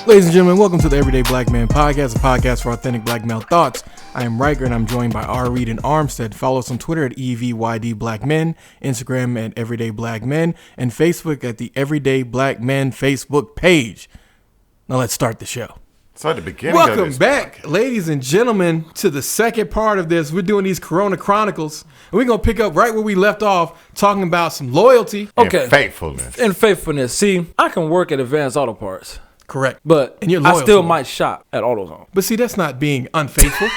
Ladies and gentlemen, welcome to the Everyday Black Man Podcast, a podcast for authentic black male thoughts. I am Riker and I'm joined by R. Reed and Armstead. Follow us on Twitter at EVYD Black Men, Instagram at Everyday Black Men, and Facebook at the Everyday Black Men Facebook page. Now let's start the show. So at the beginning Welcome back, ladies and gentlemen, to the second part of this. We're doing these Corona Chronicles, and we're going to pick up right where we left off, talking about some loyalty. And faithfulness. And faithfulness. See, I can work at Advanced Auto Parts. Correct. But and you're I still might shop at AutoZone. But see, that's not being unfaithful.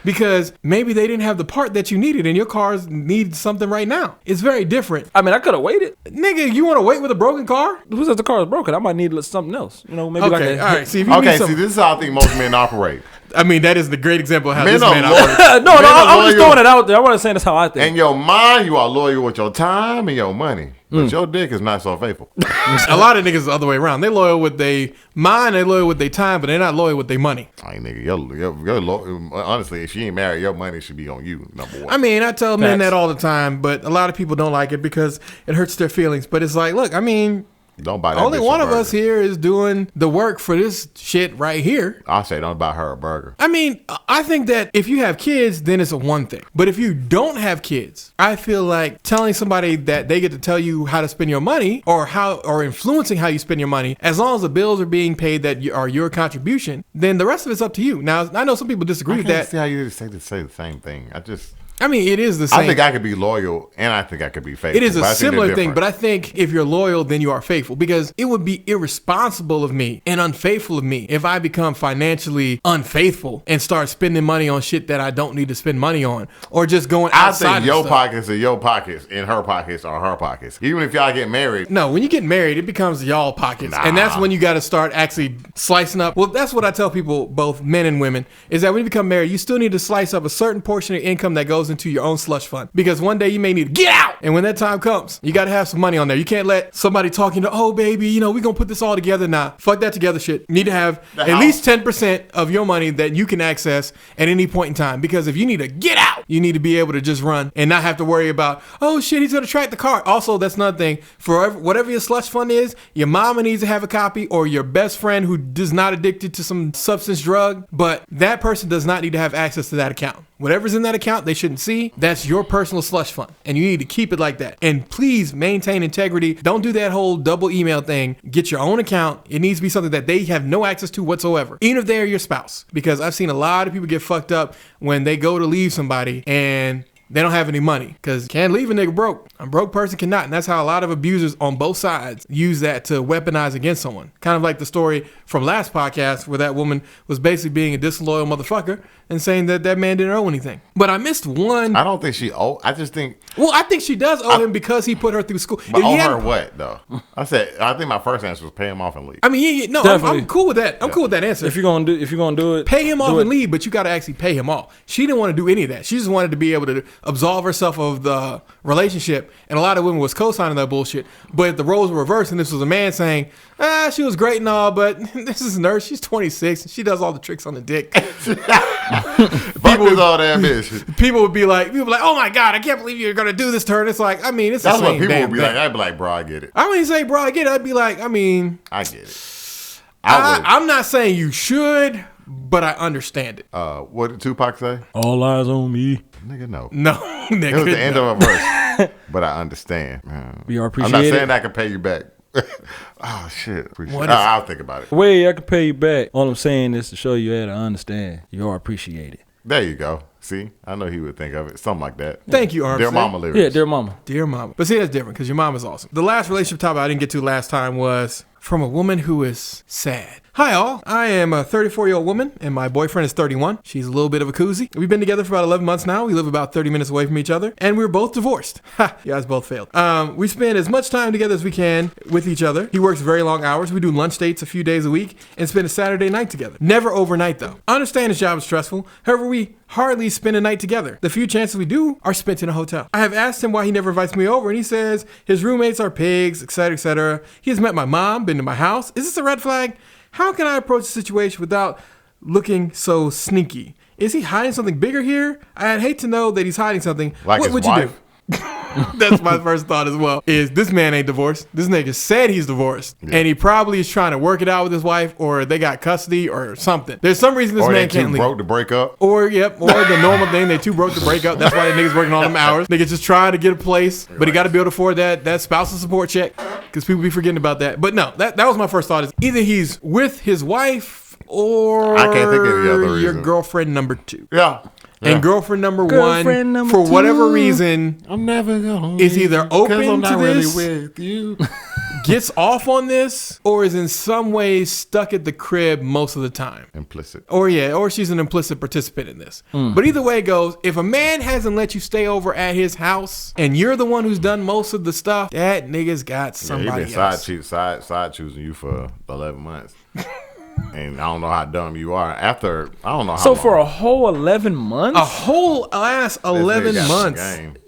Because maybe they didn't have the part that you needed and your cars need something right now. It's very different. I mean, I could have waited. Nigga, you want to wait with a broken car? Who says the car is broken? I might need something else. You know, maybe okay, all right. See, if you okay, see, this is how I think most men operate. I mean, that is the great example of how this man operates. No, I'm just throwing it out there. I want to say that's how I think. In your mind, you are loyal with your time and your money. But your dick is not so faithful. A lot of niggas is the other way around. They loyal with their mind, they loyal with their time, but they're not loyal with their money. I ain't nigga, your honestly, if she ain't married, your money should be on you, number one. I mean, I tell men that all the time, but a lot of people don't like it because it hurts their feelings. But it's like, look, I mean, don't buy that. Only one of us here is doing the work for this shit right here. I say don't buy her a burger. I mean, I think that if you have kids, then it's a one thing. But if you don't have kids, I feel like telling somebody that they get to tell you how to spend your money or influencing how you spend your money, as long as the bills are being paid that are your contribution, then the rest of it's up to you. Now, I know some people disagree with that. I can't see how you say the same thing. I mean, it is the same. I think I could be loyal and I think I could be faithful. It is a similar thing, but I think if you're loyal, then you are faithful, because it would be irresponsible of me and unfaithful of me if I become financially unfaithful and start spending money on shit that I don't need to spend money on, or just going outside. I think your pockets are your pockets and her pockets are her pockets. Even if y'all get married. No, when you get married, it becomes y'all pockets. And that's when you got to start actually slicing up. Well, that's what I tell people, both men and women, is that when you become married, you still need to slice up a certain portion of income that goes into your own slush fund, because one day you may need to get out, and when that time comes, you got to have some money on there. You can't let somebody talking to, oh baby, you know, we're gonna put this all together. Nah, fuck that together shit. You need to have at least 10% of your money that you can access at any point in time, because if you need to get out, you need to be able to just run and not have to worry about, oh shit, he's gonna track the car. Also, that's another thing, for whatever your slush fund is, your mama needs to have a copy, or your best friend who is not addicted to some substance drug, but that person does not need to have access to that account. Whatever's in that account, they shouldn't see. That's your personal slush fund, and you need to keep it like that. And please maintain integrity. Don't do that whole double email thing. Get your own account. It needs to be something that they have no access to whatsoever, even if they're your spouse. Because I've seen a lot of people get fucked up when they go to leave somebody and they don't have any money, because can't leave a nigga broke. A broke person cannot. And that's how a lot of abusers on both sides use that to weaponize against someone. Kind of like the story from last podcast where that woman was basically being a disloyal motherfucker and saying that that man didn't owe anything. But I missed one. I don't think she owe. I just think. Well, I think she does owe him because he put her through school. But owe her what, though? I think my first answer was pay him off and leave. I mean, no, I'm cool with that. I'm cool with that answer. If you're gonna do it, pay him off and leave, but you got to actually pay him off. She didn't want to do any of that. She just wanted to be able to absolve herself of the relationship, and a lot of women was co-signing that bullshit. But if the roles were reversed, and this was a man saying, she was great and all, but this is a nurse. She's 26 and she does all the tricks on the dick. People would be like, oh my God, I can't believe you're gonna do this to her. It's like, I mean, it's the same. That's what people would be like. I'd be like, bro, I get it. I wouldn't say, bro, I get it. I'd be like, I mean, I get it. I'm not saying you should, but I understand it. What did Tupac say? All eyes on me. Nigga, no. Nigga, it was the end of a verse. But I understand. We are appreciated. I'm not saying I can pay you back. Oh shit! I'll think about it. Way I can pay you back. All I'm saying is to show you how to understand. You are appreciated. There you go. See, I know he would think of it. Something like that. Thank you, Armstead. Dear Mama lyrics. Yeah, dear Mama. Dear Mama. But see, that's different because your mom is awesome. The last relationship topic I didn't get to last time was from a woman who is sad. Hi all, I am a 34-year-old woman and my boyfriend is 31. She's a little bit of a koozie. We've been together for about 11 months now. We live about 30 minutes away from each other and we're both divorced. Ha, you guys both failed. We spend as much time together as we can with each other. He works very long hours. We do lunch dates a few days a week and spend a Saturday night together. Never overnight though. I understand his job is stressful. However, we hardly spend a night together. The few chances we do are spent in a hotel. I have asked him why he never invites me over and he says his roommates are pigs, etc., etc. He has met my mom, been to my house. Is this a red flag? How can I approach the situation without looking so sneaky? Is he hiding something bigger here? I'd hate to know that he's hiding something. Like what his would wife? you do? That's my first thought as well. Is this man ain't divorced? This nigga said he's divorced, and he probably is trying to work it out with his wife, or they got custody, or something. There's some reason this man can't leave. Broke to break up. Or the normal thing, they too broke to break up. That's why the niggas working all them hours. Niggas just trying to get a place, but he got to be able to afford that spousal support check, because people be forgetting about that. But no, that was my first thought. Is either he's with his wife, or I can't think of the other your reason. girlfriend number 2. Yeah. And girlfriend number 1, for whatever reason, I'm never gonna is either open to this, really with you. gets off on this, or is in some way stuck at the crib most of the time. Implicit. Or she's an implicit participant in this. But either way it goes, if a man hasn't let you stay over at his house and you're the one who's done most of the stuff, that nigga's got somebody else. He been side choosing you for 11 months. And I don't know how dumb you are. After, I don't know how So long. for a whole 11 months? A whole ass 11 months.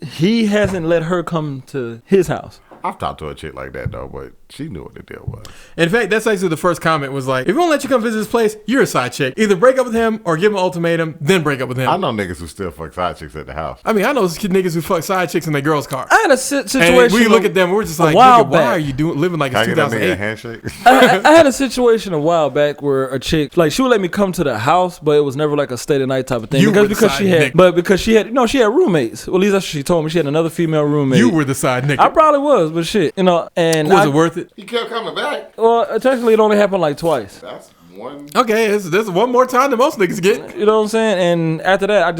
He hasn't let her come to his house. I've talked to a chick like that though, but she knew what the deal was. In fact, that's actually the first comment was like, if he won't let you come visit his place, you're a side chick. Either break up with him or give him an ultimatum, then break up with him. I know niggas who still fuck side chicks at the house. I mean, I know niggas who fuck side chicks in their girl's car. I had a situation. And we look at them, we're just like, nigga, why are you living like it's Can I get that nigga 2008? a handshake? I had a situation a while back where a chick, like, she would let me come to the house, but it was never like a stay the night type of thing. You were the because side she had, nigga. but because she had, she had roommates. Well, at least that's what she told me. She had another female roommate. You were the side nigga. I probably was, but shit, and was it worth it? He kept coming back. Well, technically, it only happened like twice. That's one. Okay, this is one more time than most niggas get. You know what I'm saying? And after that, I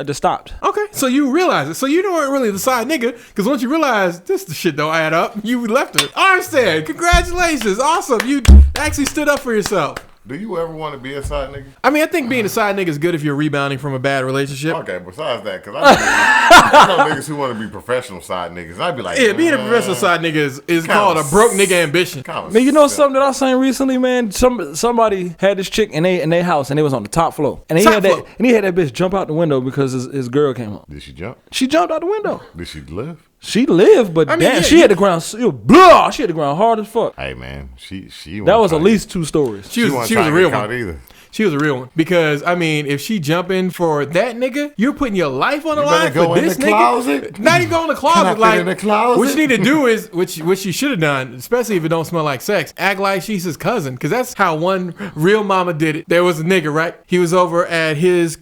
just stopped. Okay, so you realize it. So you weren't really the side nigga, because once you realize this shit don't add up, you left her. Armstead, congratulations, awesome. You actually stood up for yourself. Do you ever want to be a side nigga? I mean, I think being a side nigga is good if you're rebounding from a bad relationship. Okay, besides that, because I know niggas who want to be professional side niggas. I'd be like, Yeah, being a professional side nigga is called a broke nigga ambition. Man, you know something that I seen recently, man? Somebody had this chick in their house, and it was on the top floor, and he had that bitch jump out the window because his girl came home. Did she jump? She jumped out the window. Did she live? She lived, but she hit the ground. She hit the ground hard as fuck. Hey man, she that was at least 2 stories. She was a real one. Either. She was a real one. Because, I mean, if she jumping for that nigga, you're putting your life on the line for this nigga. Closet? Not even go in the closet. Can I fit in the closet? What you need to do is, which she should have done, especially if it don't smell like sex, act like she's his cousin. Because that's how one real mama did it. There was a nigga, right? He was over at his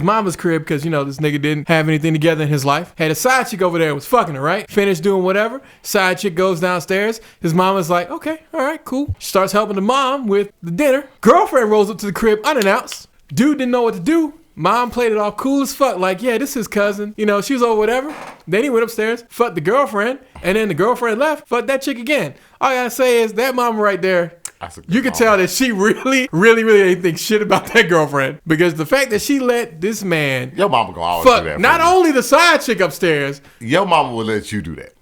mama's crib because, this nigga didn't have anything together in his life. Had a side chick over there and was fucking her, right? Finished doing whatever. Side chick goes downstairs. His mama's like, okay, all right, cool. She starts helping the mom with the dinner. Girlfriend rolls up to the crib unannounced. Dude didn't know what to do. Mom played it off cool as fuck. Like, yeah, this is his cousin. She was over whatever. Then he went upstairs, fucked the girlfriend. And then the girlfriend left, fucked that chick again. All I gotta say is that mama right there, you can tell that she really, really, really ain't think shit about that girlfriend. Because the fact that she let this man your mama gonna always fuck do that. Not only the side chick upstairs. Your mama will let you do that.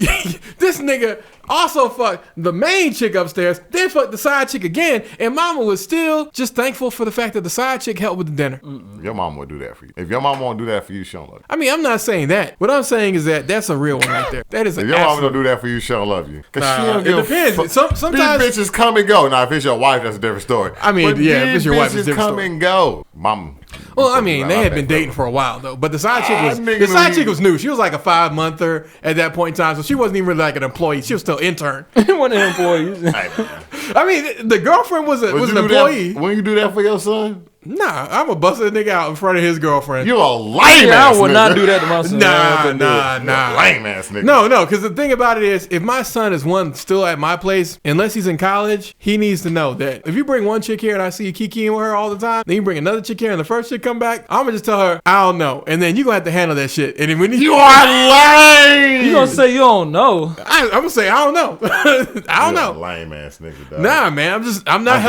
This nigga also fucked the main chick upstairs, then fucked the side chick again, and mama was still just thankful for the fact that the side chick helped with the dinner. Your mama will do that for you. If your mama won't do that for you, she don't love you. I mean, I'm not saying that. What I'm saying is that that's a real one right there. That is if an your mama absolute... don't do that for you, she don't love you. Cause she don't it give depends. Sometimes these bitches come and go. Now, if it's your wife, that's a different story. I mean, but yeah, if it's your wife, it's a different come story. and go. Mama. Well, I mean, they had been dating for a while though, but the side chick was new. She was like a 5-monther at that point in time, so she wasn't even really like an employee. She was still intern. One of employees. I mean, the girlfriend was an employee. When you do that for your son? Nah, I'm a bust a nigga out in front of his girlfriend. You a lame ass nigga. I would not do that to my son. Nah. Lame ass nigga. No, because the thing about it is, if my son is still at my place, unless he's in college, he needs to know that if you bring one chick here and I see you kikiing with her all the time, then you bring another chick here and the first chick come back, I'm gonna just tell her, I don't know. And then you're gonna have to handle that shit. And then when you are lame. You gonna say you don't know. I'm gonna say, I don't know. I don't know. Lame ass nigga, dog. Nah, man, I'm not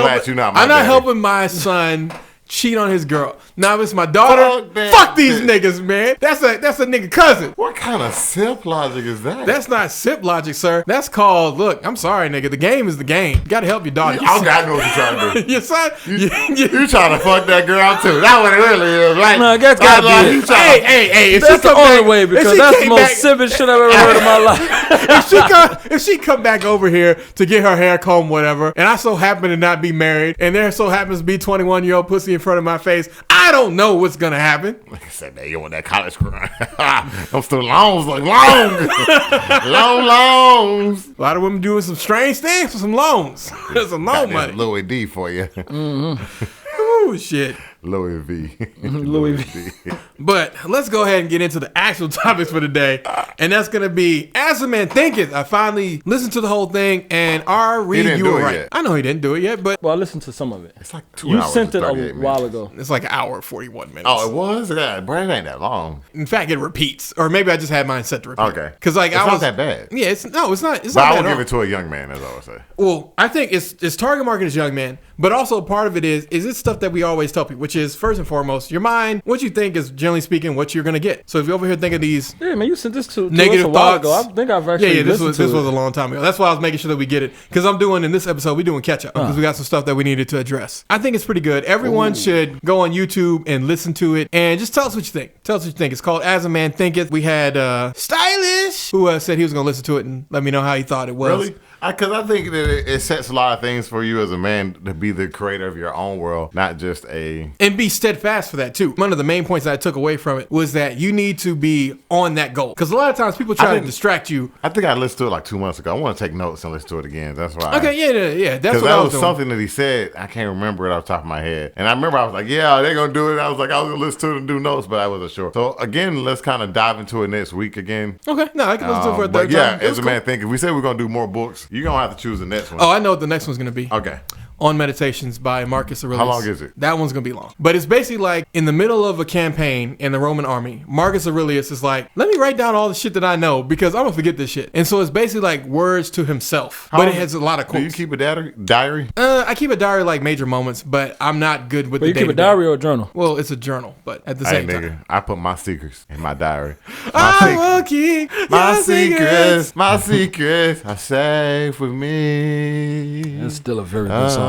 helping my son cheat on his girl. Now if it's my daughter, fuck these niggas, man. That's a nigga cousin. What kind of sip logic is that? That's not sip logic, sir. That's called, look, I'm sorry, nigga. The game is the game. You gotta help your daughter. I know what you're trying to do. Your son, you trying to fuck that girl too. That's what it really is, right? No, that's gotta be it. Hey, that's the only way, because that's the most sipping shit I've ever heard in my life. If she come back over here to get her hair combed, whatever, and I so happen to not be married, and there so happens to be 21-year-old pussy in front of my face. I don't know what's going to happen. Like I said, man, you want that college grind. I'm still loans, like long. Loans. A lot of women doing some strange things for some loans. Some loan money. Louis D for you. Ooh, shit. Louis V. Louis V. But let's go ahead and get into the actual topics for today. And that's going to be As A Man Thinketh. I finally listened to the whole thing, and Reed, you were right. Yet. I know he didn't do it yet, but Well, I listened to some of it. It's like 2 You hours. sent it a 38 while minutes. ago. it's like an hour and 41 minutes. Oh, it was? Yeah, Brad ain't that long. In fact, it repeats. Or maybe I just had mine set to repeat. Okay. Because like It's I not was that bad. Yeah, it's not. It's But not I bad would at give all. it to a young man, as I would say. Well, I think it's target market is young man, but also part of it is it's stuff that we always tell people, which is first and foremost, your mind, what you think is generally speaking what you're gonna get. So if you're over here thinking these Yeah, man, you sent this to negative us a while thoughts, ago. I think I've actually this listened was to this it. was a long time ago. That's why I was making sure that we get it because I'm doing in this episode we're doing catch up because we got some stuff that we needed to address. I think it's pretty good. Everyone should go on YouTube and listen to it and just tell us what you think. Tell us what you think. It's called As A Man Thinketh. We had Stylish who said he was gonna listen to it and let me know how he thought it was. Really? Because I think that it sets a lot of things for you as a man to be the creator of your own world, not just a... And be steadfast for that too. One of the main points that I took away from it was that you need to be on that goal. Because a lot of times people try to distract you. I think I listened to it like 2 months ago. I want to take notes and listen to it again. That's why. Okay, yeah. That's Because what that I was doing. something that he said. I can't remember it off the top of my head. And I remember I was like, yeah, they're going to do it. I was like, I was going to listen to it and do notes, but I wasn't sure. So again, let's kind of dive into it next week again. Okay, no, I can listen to it for a But third yeah, time. It was as a man thinking, if we say we're going to do more books, you're going to have to choose the next one. Oh, I know what the next one's going to be. Okay. On Meditations by Marcus Aurelius. How long is it? That one's going to be long. But it's basically like in the middle of a campaign in the Roman army, Marcus Aurelius is like, let me write down all the shit that I know because I'm going to forget this shit. And so it's basically like words to himself. But it has a lot of Do quotes. you keep a diary? I keep a diary like major moments, but I'm not good with But the you keep a day-to-day. diary or a journal? Well, it's a journal, but at the Hey, same nigga, time. I put my secrets in my diary. I will keep My your secrets, my secrets are safe with me. It's still a very good song.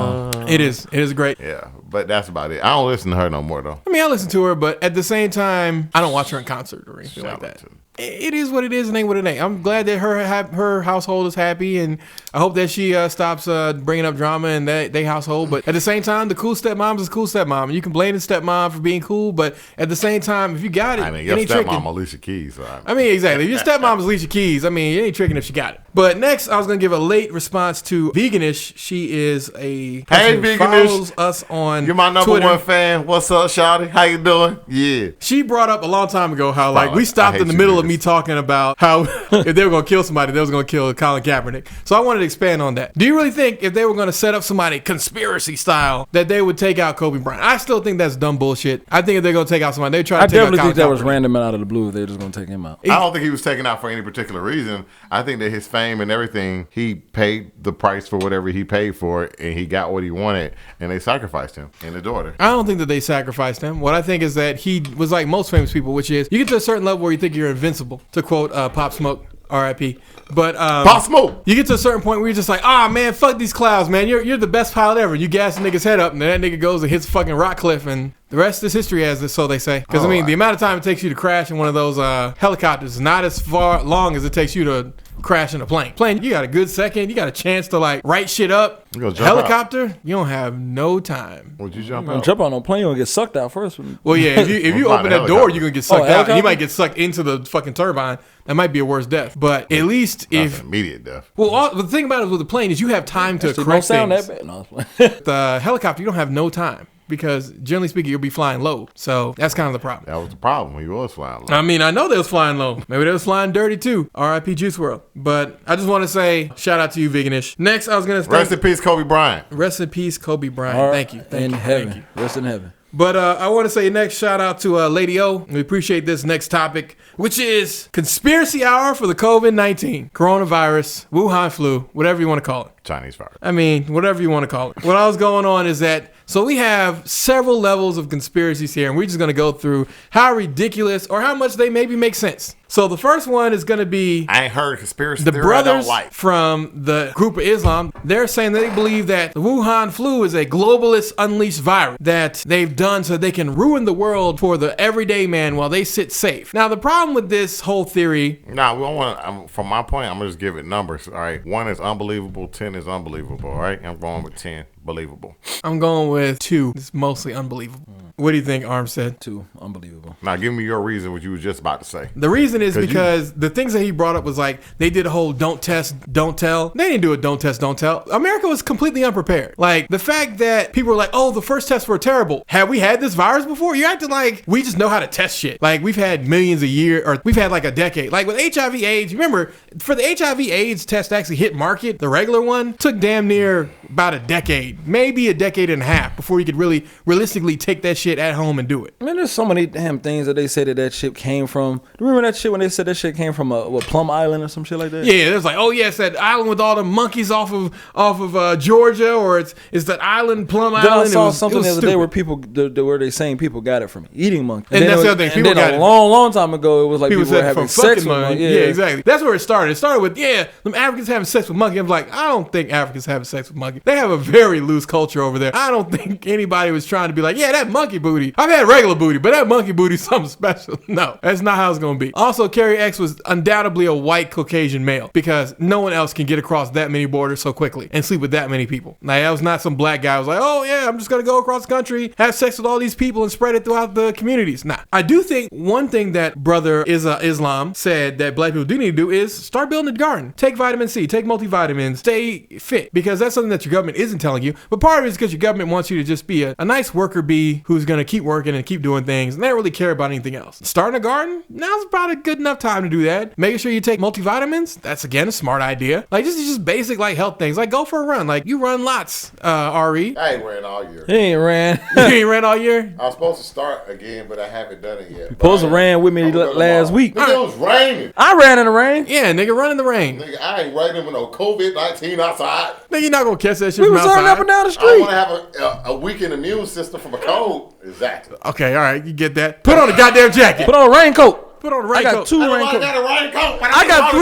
It is. It is great. Yeah, but that's about it. I don't listen to her no more, though. I mean, I listen to her, but at the same time, I don't watch her in concert or anything like Shout out that. to- It is what it is and ain't what it ain't. I'm glad that her household is happy, and I hope that she stops bringing up drama in they household. But at the same time, the cool stepmom is a cool stepmom, and you can blame the stepmom for being cool. But at the same time, if you got it, I mean, it your ain't stepmom tricking. Alicia Keys. So I mean, exactly. If your stepmom is Alicia Keys, I mean, it ain't tricking if she got it. But next, I was gonna give a late response to Veganish. She is a person who Veganish. follows us on you're my number Twitter. one fan. What's up, shawty? How you doing? Yeah. She brought up a long time ago how like we I stopped hate in the you middle of niggas. me talking about how if they were gonna kill somebody, they was gonna kill Colin Kaepernick. So I wanted to expand on that. Do you really think if they were gonna set up somebody conspiracy style that they would take out Kobe Bryant? I still think that's dumb bullshit. I think if they're gonna take out somebody, they try to I take out definitely Colin think that was Kaepernick. random and out of the blue. They're just gonna take him out. I don't think he was taken out for any particular reason. I think that his fame and everything, he paid the price for whatever he paid for it, and he got what he wanted, and they sacrificed him and the daughter. I don't think that they sacrificed him. What I think is that he was like most famous people, which is you get to a certain level where you think you're invincible, to quote Pop Smoke, R.I.P. But Pop Smoke! you get to a certain point where you're just like, man, fuck these clouds, man. You're the best pilot ever. You gas a nigga's head up, and then that nigga goes and hits a fucking rock cliff, and the rest is history, as this, so they say. Because I mean, the amount of time it takes you to crash in one of those helicopters is not as far long as it takes you to crash in a plane. Plane, you got a good second. You got a chance to like write shit up. You gonna jump Helicopter, you don't have no time. Would you jump Don't out? jump on no plane, you'll get sucked out first. Well, yeah, if you Well, open fine, that door, helicopter. you're gonna get sucked out. helicopter? You might get sucked into the fucking turbine. That might be a worse death. But at least That's if an immediate death. well, the thing about it with the plane is you have time to Actually, correct don't sound things. that bad. No, I was playing. The helicopter, you don't have no time because generally speaking, you'll be flying low. So that's kind of the problem. That was the problem. He was flying low. I mean, I know they was flying low. Maybe they was flying dirty too. R.I.P. Juice WRLD. But I just want to say shout out to you, Veganish. Next, I was gonna Rest in peace, Kobe Bryant. Rest in peace, Kobe Bryant. Or Thank you. Thank in you. heaven. Thank you. Rest in heaven. But I want to say next shout out to Lady O. We appreciate this next topic, which is conspiracy hour for the COVID-19, coronavirus, Wuhan flu, whatever you want to call it. Chinese virus. I mean, whatever you want to call it. What I was going on is that, so we have several levels of conspiracies here, and we're just going to go through how ridiculous or how much they maybe make sense. So the first one is going to be I ain't heard conspiracy the theory I don't brothers like. from the group of Islam. They're saying they believe that the Wuhan flu is a globalist unleashed virus that they've done so they can ruin the world for the everyday man while they sit safe. Now, the problem with this whole theory, Nah, we don't want. From my point, I'm gonna just give it numbers. All right, 1 is unbelievable, 10 is unbelievable. All right, I'm going with 10. believable. I'm going with 2. It's mostly unbelievable. What do you think, Armstead? 2, unbelievable. Now, give me your reason, what you were just about to say. The reason is because the things that he brought up was like, they did a whole don't test, don't tell. They didn't do a don't test, don't tell. America was completely unprepared. Like, the fact that people were like, oh, the first tests were terrible. Have we had this virus before? You're acting like we just know how to test shit. Like, we've had millions a year, or we've had like a decade. Like, with HIV AIDS, remember, for the HIV AIDS test to actually hit market, the regular one took damn near about a decade, maybe a decade and a half before you could really realistically take that shit at home and do it. Man, there's so many damn things that they said that shit came from. Do you remember that shit when they said that shit came from a Plum Island or some shit like that? Yeah, it was like, oh yeah, it's that island with all the monkeys off of Georgia, or it's that island, Plum Then Island. I saw it was, something it was the other stupid. day where people, where they saying people got it from eating monkeys. And that's the other thing. And People then got a it. long time ago, it was like people were said having from sex fucking with monkeys. monkeys. Yeah, exactly. That's where it started. It started with, them Africans having sex with monkeys. I'm like, I don't think Africans having sex with monkeys. They have a very loose culture over there. I don't think anybody was trying to be like, yeah, that monkey booty. I've had regular booty, but that monkey booty is something special. No, that's not how it's going to be. Also, Carrie X was undoubtedly a white Caucasian male because no one else can get across that many borders so quickly and sleep with that many people. Like, that was not some black guy who was like, oh yeah, I'm just going to go across the country, have sex with all these people and spread it throughout the communities. Nah. I do think one thing that brother Islam said that black people do need to do is start building a garden. Take vitamin C, take multivitamins, stay fit, because that's something that your government isn't telling you. But part of it is because your government wants you to just be a nice worker bee who's going to keep working and keep doing things, and they don't really care about anything else. Starting a garden, now's about a good enough time to do that. Making sure you take multivitamins, that's again a smart idea. Like, just basic like health things. Like, go for a run. Like, you run lots, Ari. I ain't ran all year. He ain't ran. You ain't ran all year? I was supposed to start again, but I haven't done it yet. Supposed to ran with me last week. Nigga, it was raining. I ran in the rain. Yeah, nigga, run in the rain. Nigga, I ain't running with no COVID-19 outside. Nigga, you're not gonna catch that shit We from was running outside. up and down the I street. want to have a weakened immune system from a cold. Exactly. Okay, all right, you get that. Put on a goddamn jacket. Put on a raincoat. Put on a I raincoat. got 2 I raincoats. got a raincoat, but I got 3.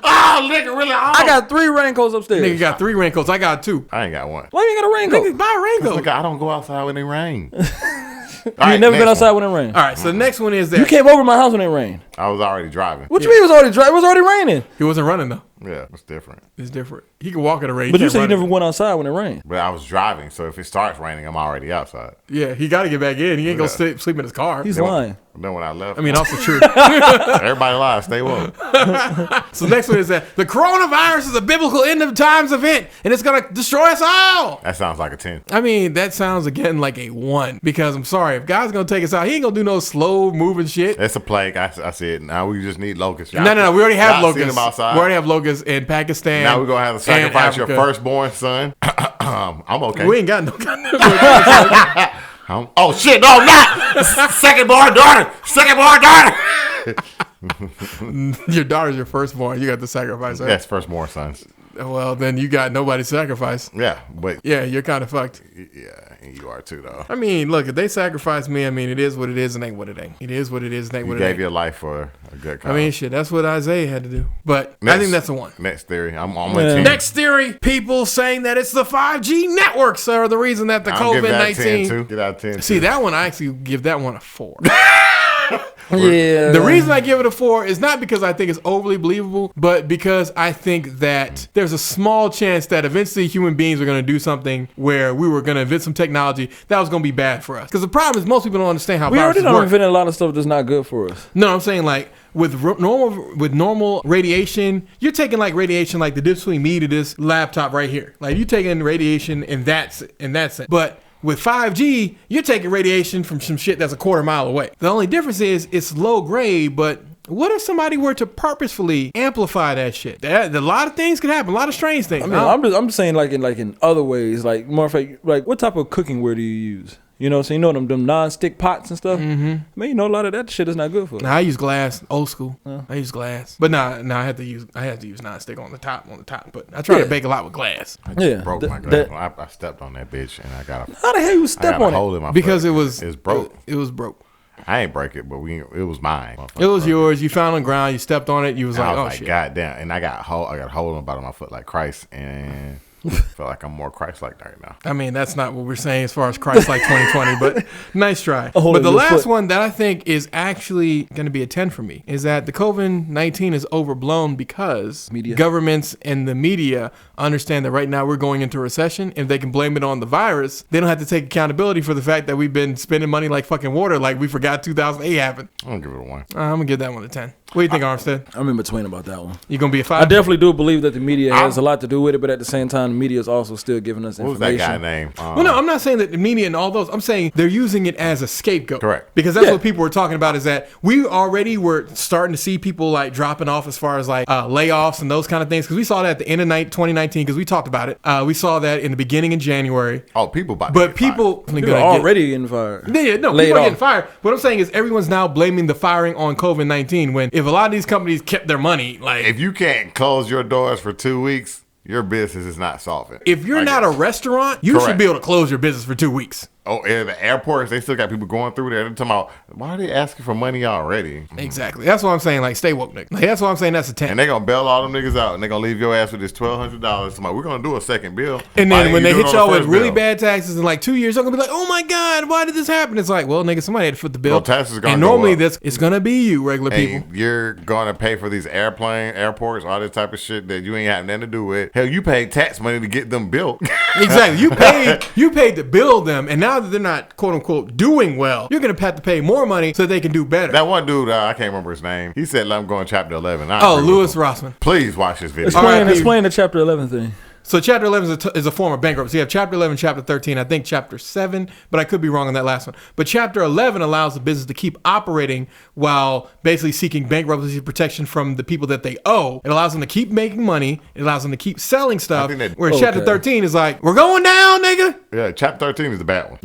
Oh, nigga, really? I got 3 raincoats upstairs. Nigga got 3 raincoats. I got 2. I ain't got one. Why you ain't got a raincoat? Nigga, buy a raincoat. Look, I don't go outside when it rain. You ain't never been outside when it rained. All right, so the next one is that You came over to my house when it rained. I was already driving. What you mean it was already dry? It was already raining. he wasn't running though. Yeah, it's different. It's different. He can walk in the rain. But you can't said you run never it. went outside when it rained. But I was driving, so if it starts raining, I'm already outside. Yeah, he got to get back in. He ain't gonna Yeah. sleep in his car. He's lying. Then when I left, I mean, also true. everybody lies. Stay woke. So next one is that the coronavirus is a biblical end of times event, and it's gonna destroy us all. That sounds like a 10. I mean, that sounds again like a 1 because I'm sorry, if God's gonna take us out, he ain't gonna do no slow moving shit. It's a plague. I said, now we just need locusts. No, we already have y'all seen locusts. them outside. We already have locusts in Pakistan. Now we're going to have to sacrifice your Africa. firstborn son. I'm okay. We ain't got no goddamn. Oh, shit. No, not. Second-born daughter. Second-born daughter. Your daughter's your firstborn. You got to sacrifice her. Yes, firstborn sons. Well, then you got nobody to sacrifice. Yeah, but Yeah, you're kind of fucked. yeah, and you are too, though. I mean, look, if they sacrifice me, I mean, it is what it is and ain't what it ain't. It is what it is and ain't You what it gave ain't. your life for a good cause. I mean, shit, that's what Isaiah had to do. But I think that's a 1. Next theory. I'm Yeah. on 10. Next theory, people saying that it's the 5G networks are the reason that the I'll give that a 10 COVID-19. too. Get out of 10. See, too. that one, I actually give that one a 4. Yeah. The reason I give it a 4 is not because I think it's overly believable, but because I think that there's a small chance that eventually human beings are going to do something where we were going to invent some technology that was going to be bad for us. Because the problem is most people don't understand how we already viruses done work. invented a lot of stuff that's not good for us. No, I'm saying like with normal radiation, you're taking like radiation like the difference between me to this laptop right here. Like you taking radiation in that sense, but with 5G, you're taking radiation from some shit that's a quarter mile away. The only difference is it's low grade, but what if somebody were to purposefully amplify that shit? A lot of things could happen, a lot of strange things. I mean, I'm just saying like in other ways, like more fact, like what type of cooking ware do you use? You know, so you know them non-stick pots and stuff. Mm-hmm. I mean, you know, a lot of that shit is not good for us. Nah, I use glass, old school. I use glass, but nah, I had to use non-stick on the top. But I try to bake a lot with glass Yeah, broke my that- glass. I stepped on that bitch and I got a How the hell you step on hole it? in my because foot. it's broke. It was broke. I ain't break it, but it was mine. It was yours. You found on the ground. You stepped on it. You was And like, I was oh like, shit. God damn. And I got a hole in the bottom of my foot like Christ. And feel like I'm more Christ-like right now. I mean, that's not what we're saying as far as Christ like 2020, but nice try. Oh, but the your last foot. one that I think is actually going to be a 10 for me is that the COVID-19 is overblown because Media. governments and the media understand that right now we're going into a recession. If they can blame it on the virus, they don't have to take accountability for the fact that we've been spending money like fucking water, like we forgot 2008 happened. I'm gonna give it a 1. I'm going to give that one a 10. What do you think, Armstead? I'm in between about that one. You going to be a 5? I definitely do believe that the media has a lot to do with it, but at the same time, the media is also still giving us What was information. that guy name? Well, no, I'm not saying that the media and all those. I'm saying they're using it as a scapegoat. Correct. Because that's Yeah. what people were talking about is that we already were starting to see people like dropping off as far as like layoffs and those kind of things. Because we saw that at the end of 2019 because we talked about it. We saw that in the beginning of January. Oh, people about to But get fired. people People are already getting fired. Yeah, no, Laid people are off. getting fired. What I'm saying is everyone's now blaming the firing on COVID-19 when if a lot of these companies kept their money, like If you can't close your doors for 2 weeks, your business is not solvent. if you're I not a guess. restaurant, you should Correct. be able to close your business for 2 weeks. Oh, and the airports, they still got people going through there. They're talking about, why are they asking for money already? Exactly. That's what I'm saying. Like, stay woke, nigga. Like, that's why I'm saying that's a 10. And they gonna bail all them niggas out, and they gonna leave your ass with this $1,200. Somebody, we're gonna do a second bill. And Why then when didn't they you do hit it on y'all the with first really bill? bad taxes in like 2 years, y'all gonna be like, "Oh my God, why did this happen?" It's like, well, nigga, somebody had to foot the bill. Well, taxes gonna and go normally up. it's gonna be you, regular people. And you're gonna pay for these airports, all this type of shit that you ain't have nothing to do with. Hell, you paid tax money to get them built. Exactly. You paid to build them, and now that they're not quote unquote doing well, you're gonna have to pay more money so they can do better. That one dude, I can't remember his name. He said, "Let him go in chapter 11." I Oh, agree with Louis him. Rossman. Please watch this video. All right, Explain the chapter 11 thing. So chapter 11 is a form of bankruptcy. You have chapter 11, chapter 13, I think chapter 7, but I could be wrong on that last one. But chapter 11 allows the business to keep operating while basically seeking bankruptcy protection from the people that they owe. It allows them to keep making money. It allows them to keep selling stuff. I think that- Whereas chapter Okay. 13 is like, we're going down, nigga. Yeah, chapter 13 is the bad one.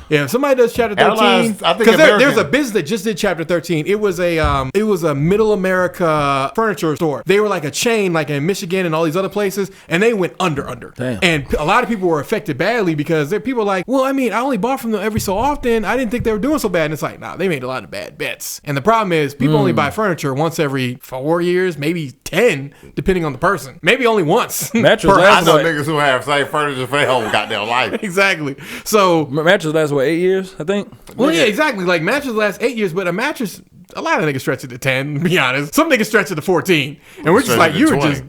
Yeah, if somebody does chapter 13, Airlines, I think because there's American- a business that just did chapter 13. It was a middle America furniture store. They were like a chain, like in Michigan and all these other places, and they went under. Damn. And a lot of people were affected badly because people were like, well, I mean, I only bought from them every so often. I didn't think they were doing so bad. And it's like, nah, they made a lot of bad bets. And the problem is people only buy furniture once every 4 years, maybe 10, depending on the person. Maybe only once. Mattress I lasts know what? niggas who have same furniture for their whole goddamn life. Exactly. So, Mattress lasts what, 8 years? I think. well, yeah, exactly. Like mattress last 8 years, but a mattress, a lot of niggas stretch it to 10, to be honest. Some niggas stretch it to 14. And we're just Stretch like, it to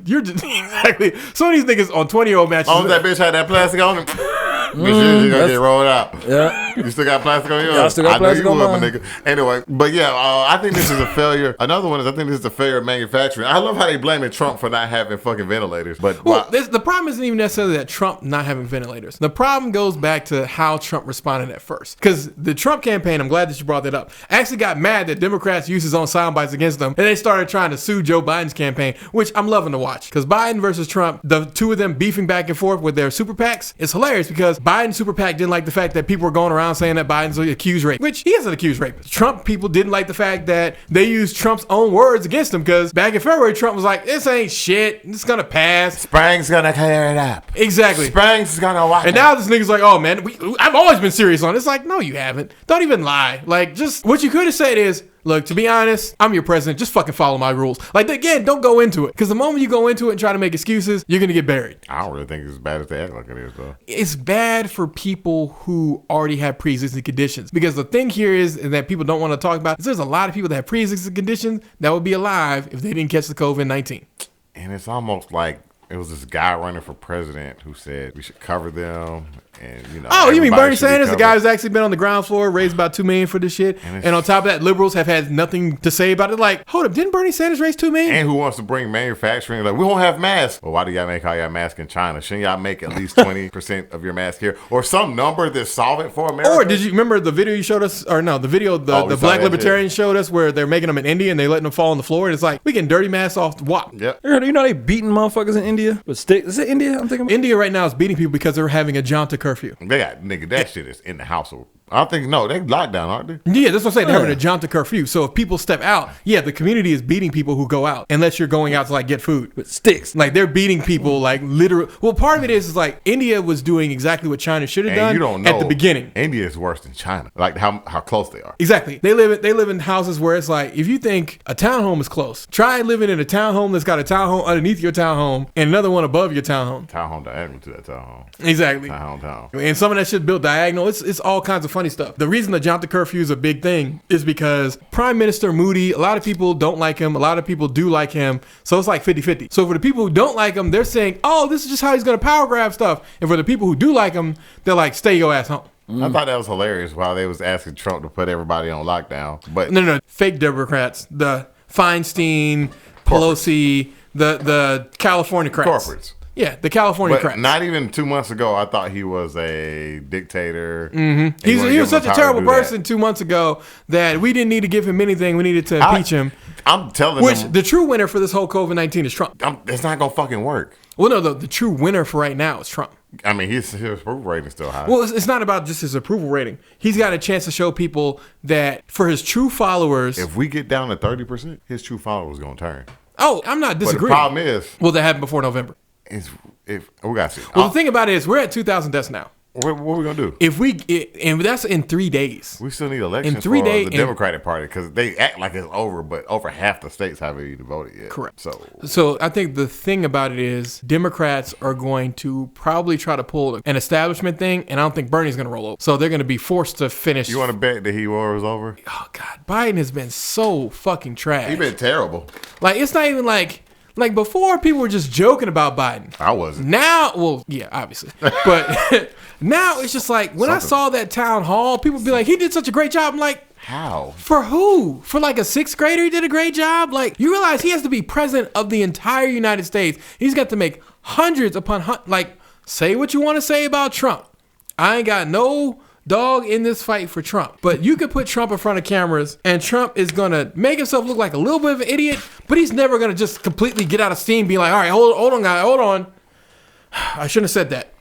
you're 20. just, exactly. Some of these niggas on 20-year-old mattresses. As long as that bitch had that plastic on it, bitch, you gonna get rolled out. Yeah. You still got plastic on yours? Yeah, I still got plastic know on you would, my mine. nigga. Anyway, but yeah, I think this is a failure. Another one is I think this is a failure of manufacturing. I love how they blaming Trump for not having fucking ventilators. But Well, the problem isn't even necessarily that Trump not having ventilators. The problem goes back to how Trump responded at first. Because the Trump campaign, I'm glad that you brought that up, actually got mad that Democrats used his own sound bites against them, and they started trying to sue Joe Biden's campaign, which I'm loving to watch. Because Biden versus Trump, the two of them beefing back and forth with their super PACs, it's hilarious because Biden's super PAC didn't like the fact that people were going around saying that Biden's an accused rapist, which he is an accused rapist. Trump people didn't like the fact that they used Trump's own words against him because back in February, Trump was like, this ain't shit. It's going to pass. Spring's gonna clear it up. Exactly. Spring's gonna watch And it. now this nigga's like, oh man, I've always been serious on it. It's like, no, you haven't. Don't even lie. Like, just what you could have said is, look, to be honest, I'm your president. Just fucking follow my rules. Like, again, don't go into it. Because the moment you go into it and try to make excuses, you're going to get buried. I don't really think it's as bad as they act like it is, though. It's bad for people who already have pre-existing conditions. Because the thing here is that people don't want to talk about is there's a lot of people that have pre-existing conditions that would be alive if they didn't catch the COVID-19. And it's almost like it was this guy running for president who said we should cover them. And, you know, Oh, you mean everybody Bernie should be Sanders, the covered. guy who's actually been on the ground floor, raised about $2 million for this shit, and on top of that, liberals have had nothing to say about it. Like, hold up, didn't Bernie Sanders raise $2 million? And who wants to bring manufacturing? Like, we won't have masks. Well, why do y'all make all your masks in China? Shouldn't y'all make at least 20% of your masks here? Or some number that's solvent for America? Or did you remember the video you showed us? Or no, the video Oh, we the saw black that libertarian showed us where they're making them in India and they letting them fall on the floor. And it's like, we getting dirty masks off the WAP. Yep. You know they beating motherfuckers in India with sticks. Is it India? I'm thinking. India right now is beating people because they're having a Janta curfew. They got, nigga, that shit is in the household. I think no, they locked down, aren't they? Yeah, that's what I'm saying. They're having a jump to curfew. So if people step out, the community is beating people who go out unless you're going out to like get food with sticks. Like they're beating people like literally. Well, part of it is like India was doing exactly what China should have done you don't know, at the beginning. India is worse than China. Like how close they are. Exactly. They live in houses where it's like if you think a townhome is close, try living in a townhome that's got a townhome underneath your townhome and another one above your townhome. Townhome diagonal to that townhome. Exactly. Townhome. And some of that shit built diagonal. It's all kinds of funny stuff. The reason the jump to curfew is a big thing is because Prime Minister Moody, a lot of people don't like him. A lot of people do like him. So it's like 50-50. So for the people who don't like him, they're saying, oh, this is just how he's going to power grab stuff. And for the people who do like him, they're like, stay your ass home. I thought that was hilarious while they was asking Trump to put everybody on lockdown. But No. Fake Democrats. The Feinstein, Pelosi, the California crats. Corporates. Yeah, the California But crats. not even 2 months ago, I thought he was a dictator. Mm-hmm. He was such a terrible person 2 months ago that we didn't need to give him anything. We needed to impeach him. I'm telling Which them. the true winner for this whole COVID-19 is Trump. It's not going to fucking work. Well, no, the true winner for right now is Trump. I mean, his approval rating is still high. Well, it's not about just his approval rating. He's got a chance to show people that for his true followers. If we get down to 30%, his true followers going to turn. Oh, I'm not disagreeing. But the problem is. Well, that happened before November. If we got to see. Well, the thing about it is we're at 2,000 deaths now. What are we going to do? And that's in 3 days. We still need elections in 3 for days, the Democratic Party because they act like it's over, but over half the states haven't even voted yet. Correct. So I think the thing about it is Democrats are going to probably try to pull an establishment thing, and I don't think Bernie's going to roll over. So they're going to be forced to finish. You want to bet that he war is over? Oh, God. Biden has been so fucking trash. He's been terrible. Like, it's not even like before people were just joking about Biden. I wasn't. Now, well, yeah, obviously. But now it's just like when I saw that town hall, people be like, he did such a great job. I'm like, how? For who? For like a 6th grader, he did a great job? Like, you realize he has to be president of the entire United States. He's got to make hundreds upon like, say what you want to say about Trump. I ain't got no dog in this fight for Trump. But you could put Trump in front of cameras and Trump is going to make himself look like a little bit of an idiot, but he's never going to just completely get out of steam being like, all right, hold on, guy, hold on. I shouldn't have said that.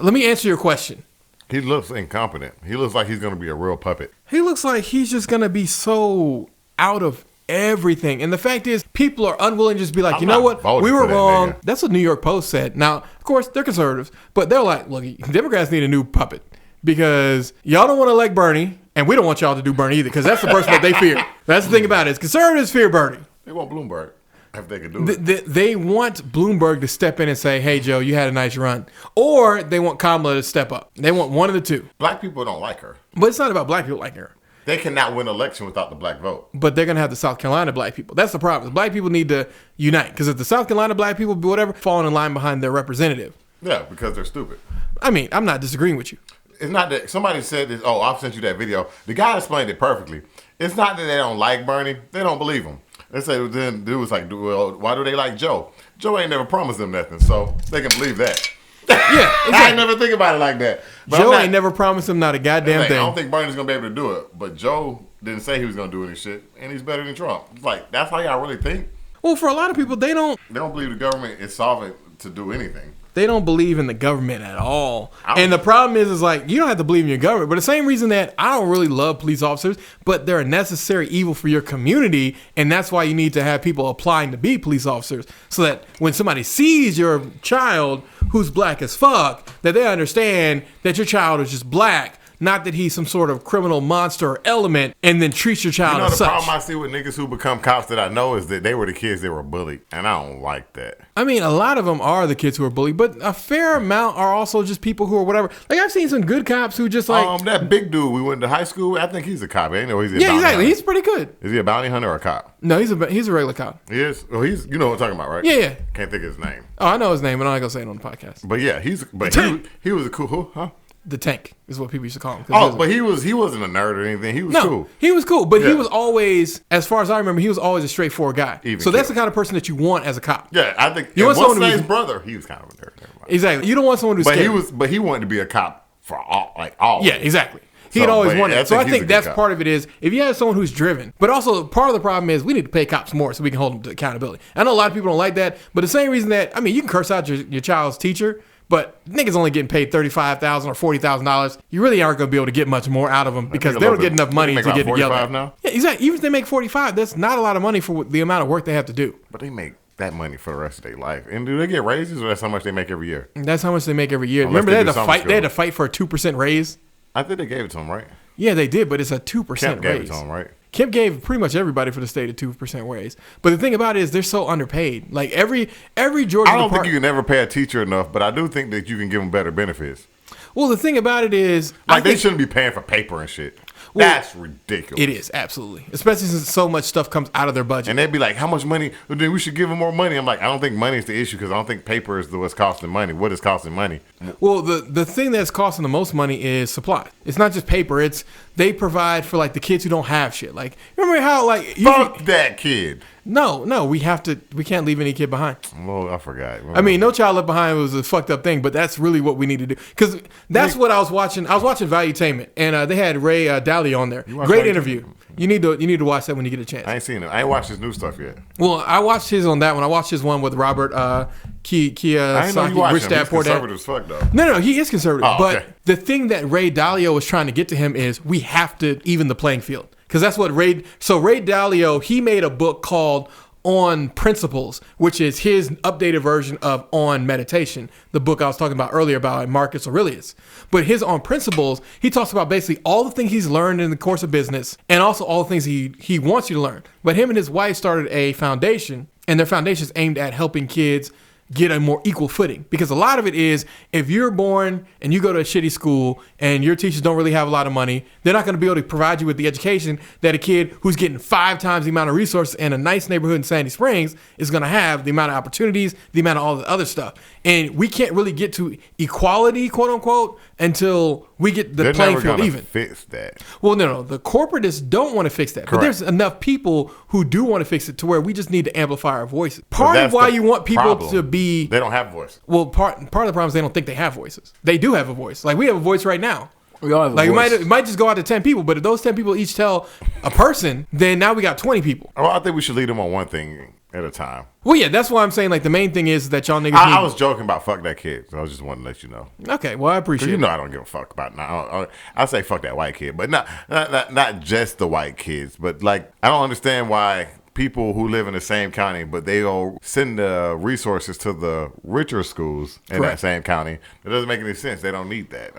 Let me answer your question. He looks incompetent. He looks like he's going to be a real puppet. He looks like he's just going to be so out of everything. And the fact is, people are unwilling to just be like, you know what? We were wrong. Nigga. That's what New York Post said. Now, of course, they're conservatives, but they're like, look, Democrats need a new puppet because y'all don't want to elect Bernie, and we don't want y'all to do Bernie either because that's the person that they fear. That's the thing about it. Is conservatives fear Bernie. They want Bloomberg. If they could do it. They want Bloomberg to step in and say, hey, Joe, you had a nice run. Or they want Kamala to step up. They want one of the two. Black people don't like her. But it's not about black people liking her. They cannot win an election without the black vote. But they're going to have the South Carolina black people. That's the problem. Black people need to unite. Because if the South Carolina black people, whatever, fall in line behind their representative. Yeah, because they're stupid. I mean, I'm not disagreeing with you. It's not that somebody said this. Oh, I've sent you that video. The guy explained it perfectly. It's not that they don't like Bernie. They don't believe him. They say, then dude was like, well, why do they like Joe? Joe ain't never promised them nothing, so they can believe that. Yeah, exactly. I ain't never think about it like that. But Joe ain't never promised him not a goddamn thing. I don't think Bernie's going to be able to do it, but Joe didn't say he was going to do any shit, and he's better than Trump. It's like, that's how y'all really think? Well, for a lot of people, they don't believe the government is solvent to do anything. They don't believe in the government at all. And the problem is like, you don't have to believe in your government. But the same reason that I don't really love police officers, but they're a necessary evil for your community. And that's why you need to have people applying to be police officers. So that when somebody sees your child who's black as fuck, that they understand that your child is just black. Not that he's some sort of criminal monster or element and then treats your child as such. The problem I see with niggas who become cops that I know is that they were the kids that were bullied. And I don't like that. I mean, a lot of them are the kids who are bullied, but a fair amount are also just people who are whatever. Like, I've seen some good cops who just like... that big dude we went to high school with, I think he's a cop. I know he's a bounty exactly. Hunter. He's pretty good. Is he a bounty hunter or a cop? No, he's a regular cop. He is? Well, he's, you know what I'm talking about, right? Yeah. Can't think of his name. Oh, I know his name, but I'm not going to say it on the podcast. But yeah, he was a cool, huh? The Tank is what people used to call him. But he wasn't a nerd or anything. He was cool. He was cool, but he was always, as far as I remember, he was always a straightforward guy. So that's the kind of person that you want as a cop. Yeah, I think. You want someone his brother, he was kind of a nerd. Exactly. You don't want someone who's scared. But he wanted to be a cop for all. Yeah, exactly. He'd always wanted it. So I think that's part of it is if you have someone who's driven. But also part of the problem is we need to pay cops more so we can hold them to accountability. I know a lot of people don't like that, but the same reason that, I mean, you can curse out your child's teacher, But niggas only getting paid $35,000 or $40,000. You really aren't going to be able to get much more out of them because they don't get enough money to get yelled at. Now? Yeah, exactly. Even if they make 45, that's not a lot of money for the amount of work they have to do. But they make that money for the rest of their life. And do they get raises, or that's how much they make every year? That's how much they make every year. Unless Remember, they had to fight for a 2% raise. I think they gave it to them, right? Yeah, they did, but it's a 2% Kemp raise. gave it to them, right? Kemp gave pretty much everybody for the state a 2% raise. But the thing about it is they're so underpaid. Like every Georgia I don't think you can never pay a teacher enough, but I do think that you can give them better benefits. Well, the thing about it is, like they shouldn't be paying for paper and shit. Well, that's ridiculous. It is, absolutely. Especially since so much stuff comes out of their budget. And they'd be like, how much money? Well, then we should give them more money. I'm like, I don't think money is the issue because I don't think paper is what's costing money. What is costing money? Well, the thing that's costing the most money is supplies. It's not just paper. It's they provide for like the kids who don't have shit. Like, remember how like... Fuck that kid. No, we can't leave any kid behind. Well, I forgot. I mean, No Child Left Behind was a fucked up thing, but that's really what we need to do. Because that's what I was watching. I was watching Valuetainment, and they had Ray Dalio on there. Great interview. You need to watch that when you get a chance. I ain't seen it. I ain't watched his new stuff yet. Well, I watched his on that one. I watched his one with Robert Kiyosaki, I ain't know you watched Rich him. Dad He's Poor Dad. conservative as fuck, though. No, he is conservative. Oh, but okay. the thing that Ray Dalio was trying to get to him is we have to even the playing field. Because that's what Ray Dalio, he made a book called On Principles, which is his updated version of On Meditation, the book I was talking about earlier about Marcus Aurelius. But his On Principles, he talks about basically all the things he's learned in the course of business and also all the things he wants you to learn. But him and his wife started a foundation, and their foundation is aimed at helping kids get a more equal footing. Because a lot of it is, if you're born and you go to a shitty school and your teachers don't really have a lot of money, they're not going to be able to provide you with the education that a kid who's getting 5 times the amount of resources in a nice neighborhood in Sandy Springs is going to have, the amount of opportunities, the amount of all the other stuff. And we can't really get to equality, quote unquote, until we get the playing field even. Fix that. Well, no. The corporatists don't want to fix that. Correct. But there's enough people who do want to fix it to where we just need to amplify our voices. Part of why you want people to be... They don't have voice. Well, part of the problem is they don't think they have voices. They do have a voice. Like, we have a voice right now. We all have a voice. It might just go out to 10 people, but if those 10 people each tell a person, then now we got 20 people. Well, I think we should lead them on one thing at a time. Well, yeah, that's why I'm saying, like, the main thing is that y'all niggas I was joking about fuck that kid, so I just wanted to let you know. Okay, well, I appreciate it. You know I don't give a fuck about now. I say fuck that white kid, but not just the white kids, but like I don't understand why people who live in the same county, but they all send the resources to the richer schools in that same county. It doesn't make any sense. They don't need that.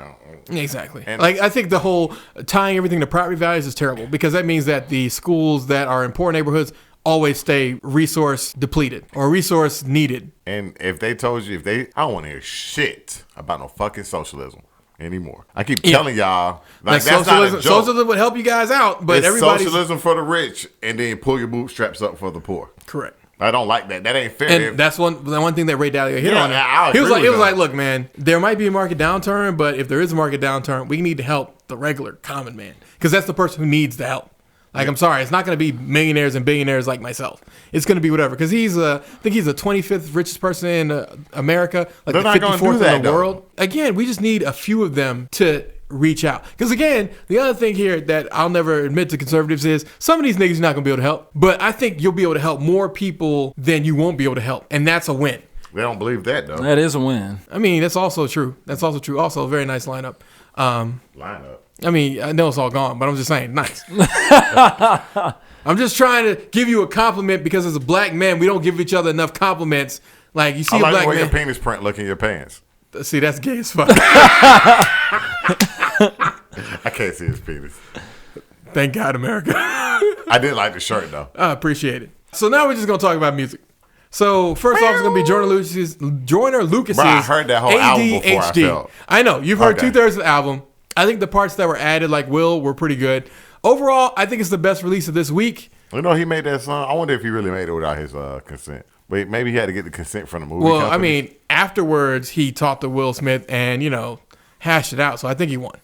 Exactly. And like, I think the whole tying everything to property values is terrible because that means that the schools that are in poor neighborhoods always stay resource depleted or resource needed. And if they told you, I don't want to hear shit about no fucking socialism anymore. I keep telling y'all, like that's socialism, not a joke. Socialism would help you guys out, but it's socialism for the rich and then pull your bootstraps up for the poor. Correct. I don't like that. That ain't fair. And that's the one thing that Ray Dalio hit on. He was like, look, man, there might be a market downturn, but if there is a market downturn, we need to help the regular common man because that's the person who needs the help. Like, I'm sorry, it's not going to be millionaires and billionaires like myself. It's going to be whatever. Because I think he's the 25th richest person in America, like the 54th in the world. Again, we just need a few of them to reach out. Because again, the other thing here that I'll never admit to conservatives is some of these niggas you're not going to be able to help. But I think you'll be able to help more people than you won't be able to help. And that's a win. They don't believe that, though. That is a win. I mean, that's also true. Also, a very nice lineup. Lineup. I mean, I know it's all gone, but I'm just saying, nice. I'm just trying to give you a compliment because as a black man, we don't give each other enough compliments. Like, you see a black man. I like the way your penis print look in your pants. See, that's gay as fuck. I can't see his penis. Thank God, America. I did like the shirt, though. I appreciate it. So now we're just going to talk about music. So first off, it's going to be Joyner Lucas's Bro, I heard that whole album before I felt. I know. You've heard 2/3 of the album. I think the parts that were added, like Will, were pretty good. Overall, I think it's the best release of this week. You know, he made that song. I wonder if he really made it without his consent. But maybe he had to get the consent from the movie company. I mean, afterwards, he talked to Will Smith and, hashed it out. So I think he won.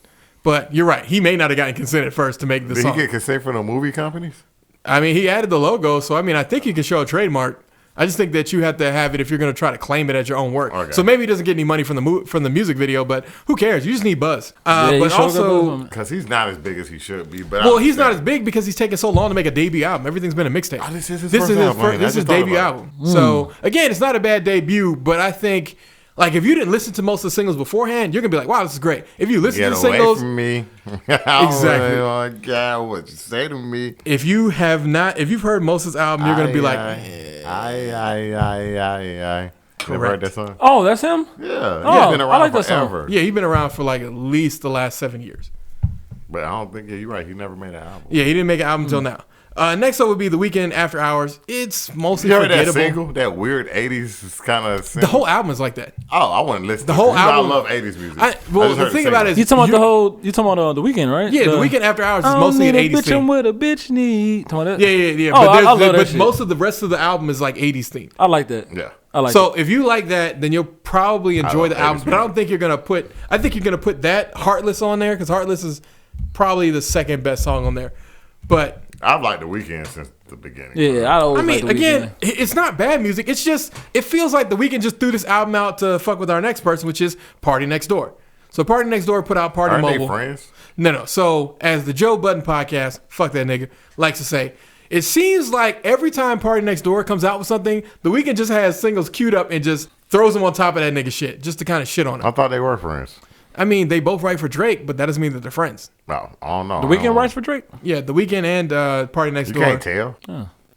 But you're right. He may not have gotten consent at first to make the song. Did he get consent from the movie companies? I mean, he added the logo. So, I mean, I think you can show a trademark. I just think that you have to have it if you're going to try to claim it as your own work. Okay. So maybe he doesn't get any money from the music video, but who cares? You just need buzz. But also, because he's not as big as he should be. But he's not as big because he's taking so long to make a debut album. Everything's been a mixtape. This is his debut album. So again, it's not a bad debut, but I think Like if you didn't listen to most of the singles beforehand, you're gonna be like, "Wow, this is great." If you listen Get to the away singles, from me. Exactly. Oh my God, what you say to me? if you've heard most of this album, you're gonna be like, I. Never heard that song? Oh, that's him? Yeah. Oh, He's been I around like that song. forever. "Yeah, he's been around for like at least the last 7 years." But I don't think, you're right. He never made an album. Yeah, he didn't make an album until now. Next up would be The Weeknd, After Hours. It's mostly You heard forgettable. that single? That weird 80s kind of single? The whole album is like that. Oh, I want to listen The to whole it. album- I love 80s music. The thing about it is, You talking about the Weeknd, right? yeah, The Weeknd, After Hours is I don't mostly an need a 80s bitch, theme. I'm what a bitch need. Talking about that? Yeah. Oh, But, I love that but shit. most of the rest of the album is like 80s theme. I like that. Yeah. I like So if you like that, then you'll probably enjoy love the album. 80s But I don't think you're gonna put. I think you're gonna put that Heartless on there because Heartless is probably the second best song on there. But I've liked The Weeknd since the beginning. Yeah, I always I mean, like The again, Weeknd. it's not bad music. It's just it feels like The Weeknd just threw this album out to fuck with our next person, which is Partynextdoor. So Partynextdoor put out Aren't Partymobile. they friends? No. So as the Joe Budden podcast, fuck that nigga, likes to say, it seems like every time Partynextdoor comes out with something, The Weeknd just has singles queued up and just throws them on top of that nigga shit, just to kind of shit on him. I thought they were friends. I mean, they both write for Drake, but that doesn't mean that they're friends. No, I don't know. The Weeknd writes for Drake? Yeah, The Weeknd and Partynextdoor. You can't tell.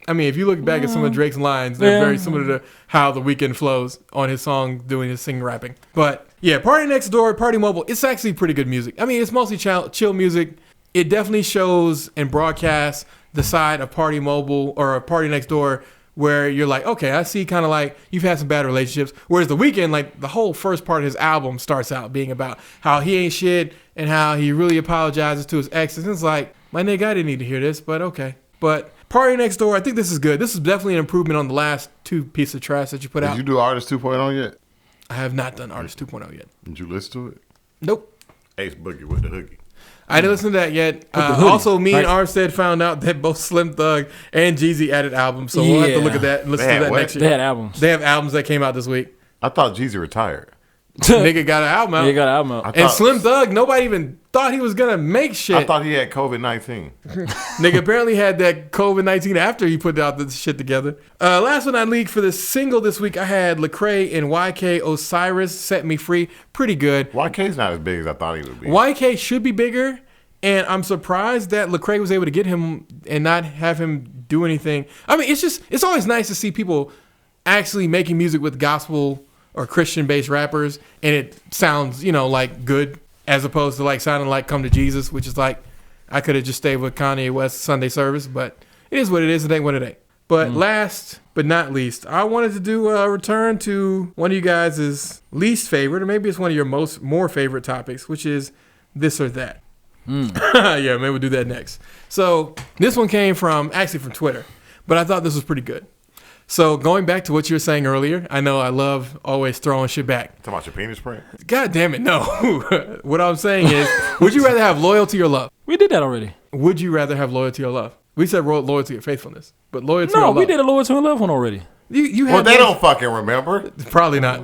I mean, if you look back at some of Drake's lines, they're Yeah. very similar to how The Weeknd flows on his song doing his singing rapping. But yeah, Partynextdoor, Partymobile, it's actually pretty good music. I mean, it's mostly chill music. It definitely shows and broadcasts the side of Partymobile or Partynextdoor where you're like, okay, I see kind of like you've had some bad relationships. Whereas The Weeknd, like the whole first part of his album starts out being about how he ain't shit and how he really apologizes to his exes. And it's like, my nigga, I didn't need to hear this, but okay. But Partynextdoor, I think this is good. This is definitely an improvement on the last two pieces of trash that you put Did out. you do Artist 2.0 yet? I have not done Artist 2.0 yet. Did you listen to it? Nope. Ace Boogie with the hoogie. I didn't listen to that yet. hoodie, Also, me and right? Armstead found out that both Slim Thug and Jeezy added albums, so we'll have to look at that and listen They to had that what? next They year. had albums. They have albums that came out this week. I thought Jeezy retired. Nigga got an album out. Yeah, got an album out. And Slim Thug, nobody even thought he was gonna make shit. I thought he had COVID-19. Nigga apparently had that COVID-19 after he put out this shit together. Last but not least, for the single this week, I had Lecrae and YK Osiris, Set Me Free. Pretty good. YK's not as big as I thought he would be. YK should be bigger, and I'm surprised that Lecrae was able to get him and not have him do anything. I mean, it's always nice to see people actually making music with gospel or Christian-based rappers, and it sounds, like good, as opposed to like sounding like Come to Jesus, which is like, I could have just stayed with Kanye West Sunday service, but it is what it is. It ain't what it ain't. But last but not least, I wanted to do a return to one of you guys' least favorite, or maybe it's one of your more favorite topics, which is this or that. Yeah, maybe we'll do that next. So this one came from Twitter, but I thought this was pretty good. So going back to what you were saying earlier, I know I love always throwing shit back. Talking about your penis print? God damn it, no. What I'm saying is, would you rather have loyalty or love? We did that already. Would you rather have loyalty or love? We said loyalty or faithfulness, but loyalty or No, love. we did a Loyalty and Love one already. You Well, had they both? don't fucking remember. Probably not.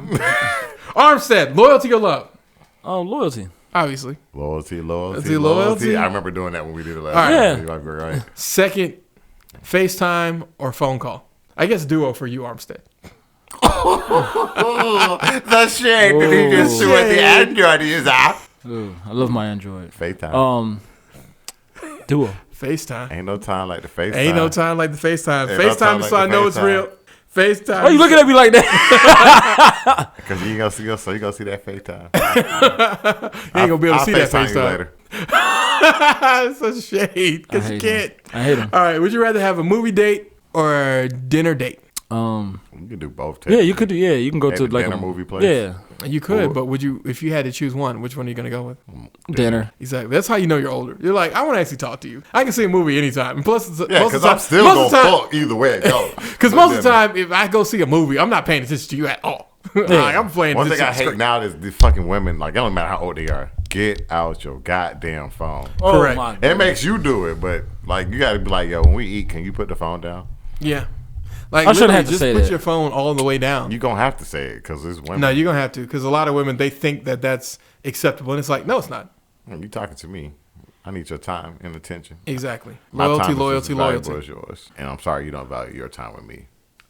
Armstead, loyalty or love? Oh, Loyalty. Obviously. Loyalty. I remember doing that when we did it last All right. time. Yeah. Right. Second, FaceTime or phone call? I guess duo for you, Armstead. The shade that he just threw at the Android is out. Ooh, I love my Android. FaceTime. Duo. FaceTime. Ain't no time like the FaceTime. Ain't no time like the FaceTime. Ain't no FaceTime time is like so I the know it's FaceTime. real. FaceTime. Why you looking at me like that? Because you ain't gonna see us, so you gonna see that FaceTime. You ain't gonna be able to see that FaceTime you FaceTime. later. It's a shade because you can't. I hate him. All right. Would you rather have a movie date or a dinner date? You can do both. Yeah, you could do. Yeah, you can go At to the like dinner a movie place? Yeah, You could, but would you? If you had to choose one, which one are you gonna go with? dinner. Exactly. That's how you know you're older. You're like, I want to actually talk to you. I can see a movie anytime. And plus, Yeah, most of because the time, I'm still most gonna of the time, fuck either way it goes. because most of the time, if I go see a movie, I'm not paying attention to you at all. Like, I'm playing. One this thing I shit hate straight. now is the fucking women. Like, it don't matter how old they are. Get out your goddamn phone. Correct. Oh my It makes you do it, but like you gotta be like, yo, when we eat, can you put the phone down? Yeah. Like, I shouldn't literally, have to just say put that. your phone all the way down. You gonna have to say it because it's women. No, you're gonna have to, because a lot of women, they think that that's acceptable, and it's like, no, it's not. You talking to me? I need your time and attention. Exactly. My Loyalty, time is loyalty, just as valuable loyalty. as yours, and I'm sorry you don't value your time with me.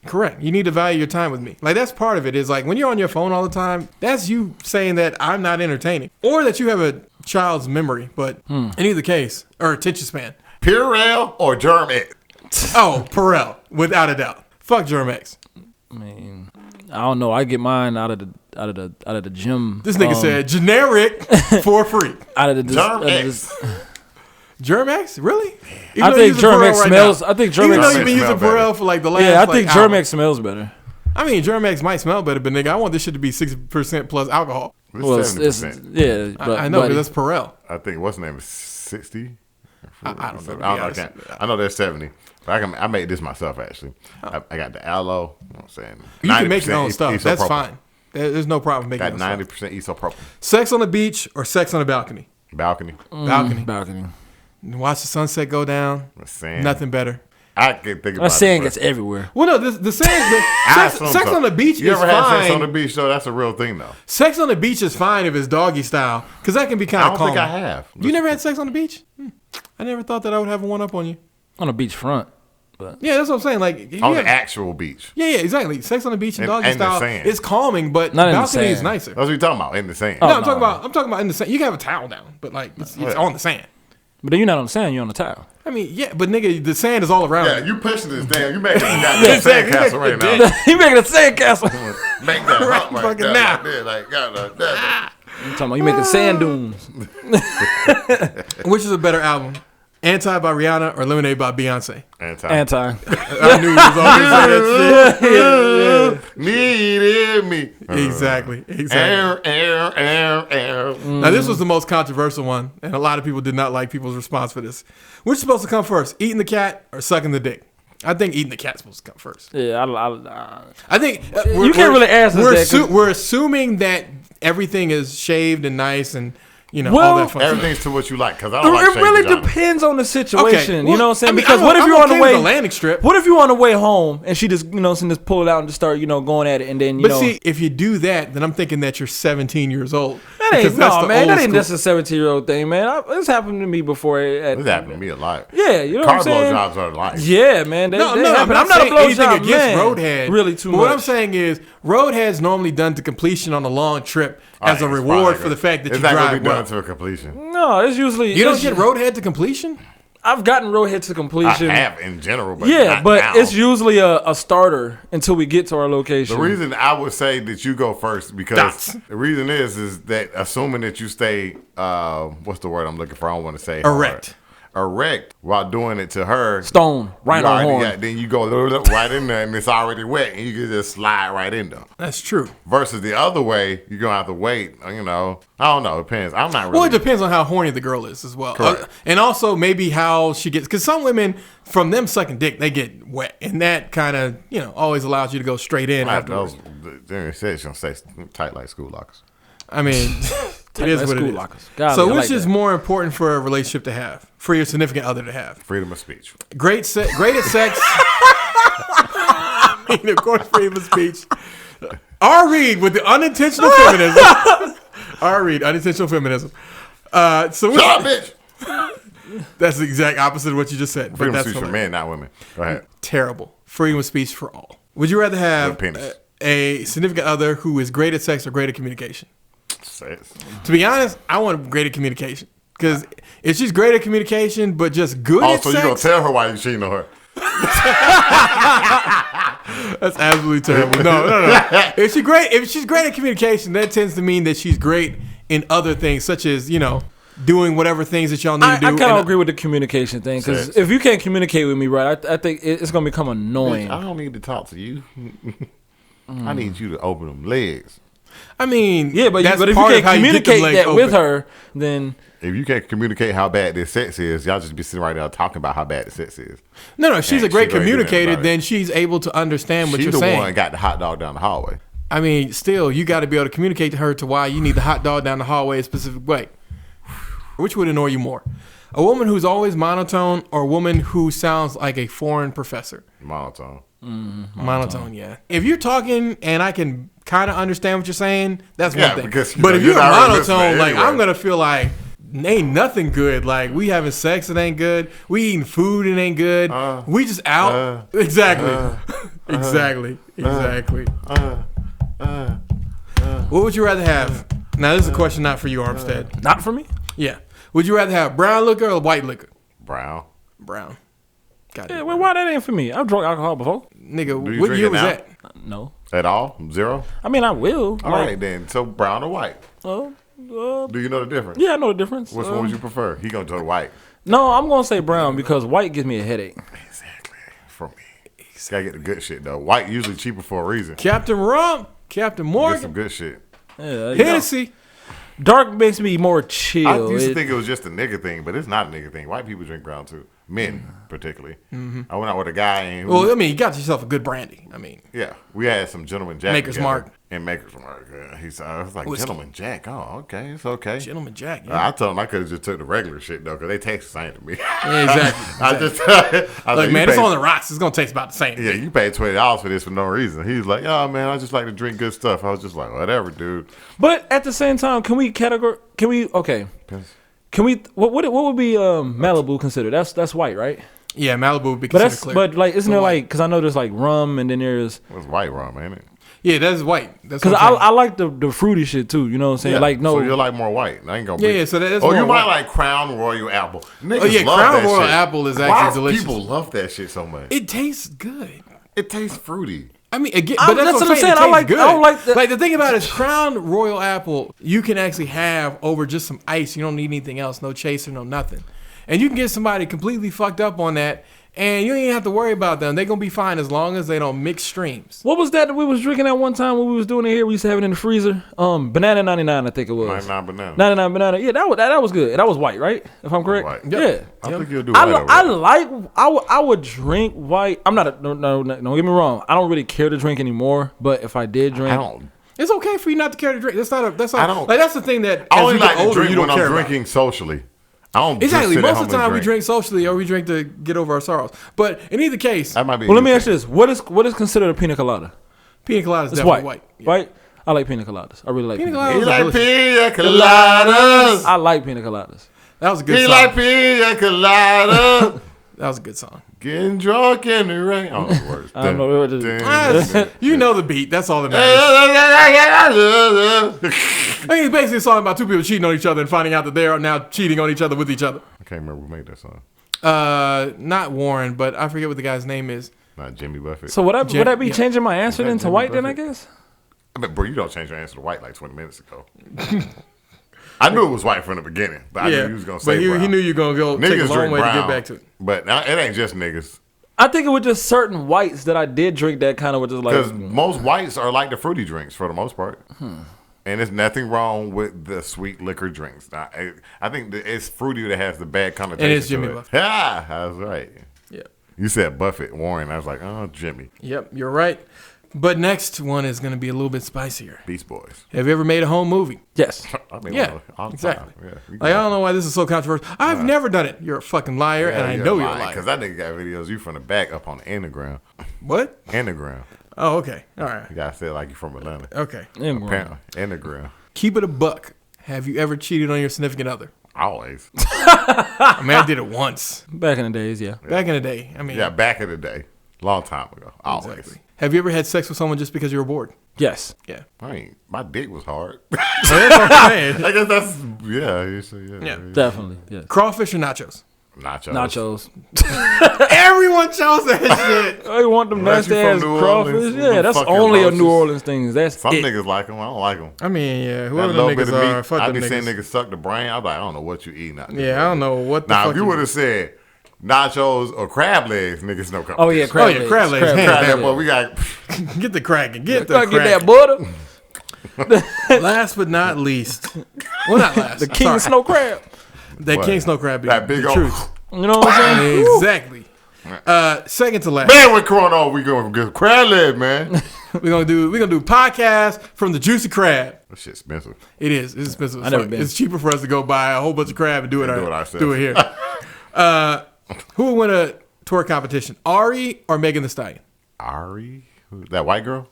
Correct. You need to value your time with me. Like, that's part of it, is like when you're on your phone all the time, that's you saying that I'm not entertaining or that you have a child's memory. But in either case, or attention span. Purell or Germ-X? Oh, Purell, without a doubt. Fuck Germ-X. I mean, I don't know. I get mine out of the gym. This nigga said generic for free. Out of the Germ-X. Germ-X? Really? Even I though think you're using Purell Germ-X right smells. now. I think Even though Germ-X. you've been using smell Purell better. for like the last. Yeah, I think hour. Germ-X smells better. I mean, Germ-X might smell better, but nigga, I want this shit to be 60% plus alcohol. Well, It's it's 70%. yeah. But, I know, but but that's Purell. I think what's the name is 60. I don't know. I know there's 70. But I made this myself actually. I got the aloe. You know what I'm saying? You can make your own stuff. That's isopropyl. fine. There's no problem making Got your own stuff. 90% isopropyl. Sex on the beach or sex on the balcony? Balcony. Balcony. balcony. Watch the sunset go down. The sand. Nothing better. I can think about That sand it. gets everywhere. Well, no, the sand, I sex assume so. on the beach You is ever had fine. sex on the beach though? That's a real thing though. Sex on the beach is fine if it's doggy style, because that can be kind I of don't calm. think I have. You never had sex on the beach? I never thought that I would have a one up on you. On the beachfront. But Yeah, that's what I'm saying. Like, if you On have- the actual beach. yeah, exactly. Sex on the beach and doggy And the style sand. is calming, but Not in the balcony is sand. nicer. That's what you're talking about in the sand. No, Oh, I'm talking about in the sand. You can have a towel down, but like it's on the sand. but then you're not on the sand. You're on the tile. I mean, yeah, but nigga, the sand is all around. Yeah, you. you pushing this damn. You making a goddamn exactly. sandcastle right now. you making a sandcastle. Make that Right hump right fucking there, now. like this, like that. I'm talking about you making sand dunes. Which is a better album? Anti by Rihanna or Lemonade by Beyonce? Anti. I knew you was always saying that Needed me. shit. Exactly. Air. Now, this was the most controversial one, and a lot of people did not like people's response for this. Which is supposed to come first, eating the cat or sucking the dick? I think eating the cat's supposed to come first. Yeah, I think You can't really ask us that, 'cause- We're assuming that everything is shaved and nice and all Well, that fun. Everything's to what you like, because I don't like it really shaved vagina. depends on the situation. well, you know what I'm saying? I mean, Because what if I'm you're on the okay with way the landing strip? What if you're on the way home and she just just pull it out and just start going at it and then But see, if you do that, then I'm thinking that you're 17 years old. that ain't Because that's the man. old That ain't school. just a 17-year-old thing, man. This happened to me before. This happened to me a lot. Yeah, you know Car what I'm saying? blowjobs are life. Yeah, man. They No, happen. I'm not a saying anything blowjob against man. roadhead. Really too but much. What I'm saying is, roadhead's normally done to completion on a long trip as a It's reward probably for the fact that it's you not gonna drive be done well. to a completion. No, it's usually You don't get roadhead to completion? I've gotten roadhead to I completion. have in general, but Yeah, not but now. it's usually a starter until we get to our location. The reason I would say that you go first because Dots. the reason is that assuming that you stay, what's the word I'm looking for? I don't want to say Erect. Erect while doing it to her. Stone, right you on already horn. got- then you go right in there and it's already wet and you can just slide right in there. That's true. Versus the other way, you're gonna have to wait. I don't know. It depends. I'm not really. Well, it depends on how horny the girl is as well. Correct. And also maybe how she gets, because some women, from them sucking dick, they get wet. And that kind of, always allows you to go straight in Like afterwards. They said it's gonna stay tight like school lockers. I mean, it is like what it school is. lockers. Golly, So I which like is that. more important for a relationship to have, for your significant other to have? Freedom of speech. Great at sex. I mean, of course, freedom of speech. R. Reed with the unintentional feminism. R. Reed, unintentional feminism. So Shut up, bitch. that's the exact opposite of what you just said. But Freedom of that's speech for hilarious. men, not women. Go ahead. Terrible. Freedom of speech for all. Would you rather have With penis. a significant other who is great at sex or great at communication? Sex. To be honest, I want great at communication. Because if she's great at communication, but just good Also, at you gonna sex, tell her why you cheating on her. that's absolutely terrible. No. If she's great at communication, that tends to mean that she's great in other things, such as doing whatever things that y'all need I to do. kind of agree with the communication thing because Sex. if you can't communicate with me right, I think it's gonna become annoying. I don't need to talk to you. I need you to open them legs. I mean, Yeah, but that's if you part of can't how you get them communicate legs that with open. her, then If you can't communicate how bad this sex is, y'all just be sitting right there talking about how bad the sex is. No, if she's And a great she gonna do that communicator, about it. then she's able to understand what She you're the saying. one that got the hot dog down the hallway. I mean, still, you got to be able to communicate to her to why you need the hot dog down the hallway a specific way. Which would annoy you more? A woman who's always monotone or a woman who sounds like a foreign professor? Monotone. Monotone, yeah. If you're talking and I can kind of understand what you're saying, that's Yeah, one thing. because, But if you're you're not really monotone, listening like anyway. I'm going to feel like ain't nothing good. Like we having sex, it ain't good. We eating food, it ain't good. We just out. Exactly. Exactly. What would you rather have? Now, this is a question not for you, Armstead. Not for me. Yeah. Would you rather have brown liquor or white liquor? Brown. Brown. Got Yeah, it. well, why that ain't for me? I've drunk alcohol before. Nigga, Do you what drink year it was now? that? No. At all? Zero? I mean, I will. All right, then. So brown or white? Do Do you know the difference? yeah, I know the difference. Which one would you prefer? He gonna go to white. No, I'm gonna say brown because white gives me a headache. Exactly. For me. Gotta get the good shit though. White usually cheaper for a reason. Captain Rum, Captain Get some Morgan, good shit. Yeah, Hennessy. dark makes me more chill. I used to think it was just a nigga thing, but it's not a nigga thing. White people drink brown too. Men, particularly. I went out with a guy and Well, I mean, you got yourself a good brandy. I mean, yeah, we had some Gentleman Jack. Maker's together. Mark. And Maker's Mark. I was like, Whiskey. Gentleman Jack. Oh, okay, it's okay. Gentleman Jack. Yeah, I told him I could have just took the regular shit though, because they taste the same to me. yeah exactly. I just, I was Like, you man, it's paid- on the rocks. It's gonna taste about the same. Yeah, you paid $20 for this for no reason. He was like, "Oh man, I just like to drink good stuff." I was just like, "Whatever, dude." But at the same time, can we okay? Can we what would be Malibu considered? That's white, right? Yeah, Malibu would be But considered that's clear. but like isn't But there white. like because I know there's like rum and then there's It's white rum, ain't it? Yeah, that's white. That's because what I'm I like the fruity shit too. You know what I'm saying? Yeah, Like no, so you like more white. I ain't gonna. Yeah, yeah, so that's Oh, more you might white. like Crown Royal Apple. Niggas Oh, yeah, love Crown that Royal shit. Apple is Why actually delicious. People love that shit so much. It tastes good. It tastes fruity. I mean, again, I'm- but that's what I'm saying. It I tastes like- good. I don't like the- Like the thing about it is, Crown Royal Apple, you can actually have over just some ice. You don't need anything else, no chaser, no nothing, and you can get somebody completely fucked up on that, and you don't even have to worry about them. They're gonna be fine as long as they don't mix streams. what was that we was drinking at one time when we was doing it here? We used to have it in the freezer. Banana 99, I think it was. 99 banana. 99 banana. Yeah, that was good. That was white, right? If I'm correct. White. Yeah. I think you'll do I, right over I there. like I would drink white. I'm not a, no, don't get me wrong. I don't really care to drink anymore. But if I did drink, I don't. It's okay for you not to care to drink. That's not. I don't- Like that's the thing that I as only you get like to older, drink you don't when care I'm about. drinking socially. I don't just Exactly. sit at Most home of the and time we drink socially, or we drink to get over our sorrows. But in either case, That might be. well, let me ask you this: what is considered a pina colada? pina colada is It's definitely white, white. Yeah. right? I like pina coladas. I really like Pina pina coladas. coladas. He like delicious. pina coladas. I like pina coladas. That was a good He song. like pina colada. That was a good song. Getting drunk in the rain. I don't know the words. I don't know what it is. You know the beat. That's all that matters. I mean, it's basically a song about two people cheating on each other and finding out that they are now cheating on each other with each other. I can't remember who made that song. Not Warren, but I forget what the guy's name is. Not Jimmy Buffett. So would I be Yeah. changing my answer Is that then to Jimmy white then? I Buffett? guess. I mean, bro, you don't change your answer to white like 20 minutes ago. I knew it was white from the beginning, but I knew you was gonna say but brown. he knew you were going to go take a Niggas long drink way brown, to get back to it. but now it ain't just niggas. I think it was just certain whites that I did drink that kind of was just like. Because most whites are like the fruity drinks for the most part. And there's nothing wrong with the sweet liquor drinks. I think that it's fruity that has the bad connotation. And it's Jimmy to it. Buffett. Yeah, that's right. Yep. You said Buffett, Warren. I was like, oh, Jimmy. Yep, you're right. But next one is going to be a little bit spicier. Beast Boys. Have you ever made a home movie? Yes. I mean, Yeah, all the exactly. time. Yeah, Like, I don't know why this is so controversial. I've never done it. You're a fucking liar, and I know you're a liar. Because that nigga got videos you from the back up on the Instagram. What? Instagram. Oh, okay. All right. You gotta say it like you from Atlanta. Okay. Apparently, Instagram. Keep it a buck. Have you ever cheated on your significant other? Always. I mean, I did it once. Back in the days, yeah. Back in the day. I mean, Yeah, back in the day. Long time ago. Always. exactly. Have you ever had sex with someone just because you were bored? Yes. Yeah. I ain't, my dick was hard. So that's what I'm saying. I guess that's, yeah. Yeah. Definitely. Yes. Crawfish or nachos? Nachos. Nachos. Everyone chose that shit. I want them Unless nasty you from ass New crawfish. Orleans, Yeah, them that's fucking only a New roaches. Orleans thing. That's Some it. niggas like them. I don't like them. I mean, yeah. That Whoever the little bit niggas of meat. are, fuck I them be seeing niggas. niggas suck the brain. I'm like, I don't know what you eating out there. Yeah, I don't know what the Now, fuck if you would have said nachos or crab legs, niggas no competition. Oh yeah, crab legs. crab legs, hands Crab down. leg, boy, we got. Get the cracking. Get the Gotta get that cracking. butter. Last but not least. Well, not last. The king of snow crab. That What? king snow crab. That big the old. truth. You know what I'm saying? Exactly. Second to last. Man, what's going on? We going to get crab leg, man. We're gonna do podcast from the Juicy Crab. That shit's expensive. It is. It's expensive. I never Fuck. been. It's cheaper for us to go buy a whole bunch of crab and do it. And do it ourselves. Do it here. Who would win a twerk competition? Ari or Meghan Thee Stallion? Ari? That white girl?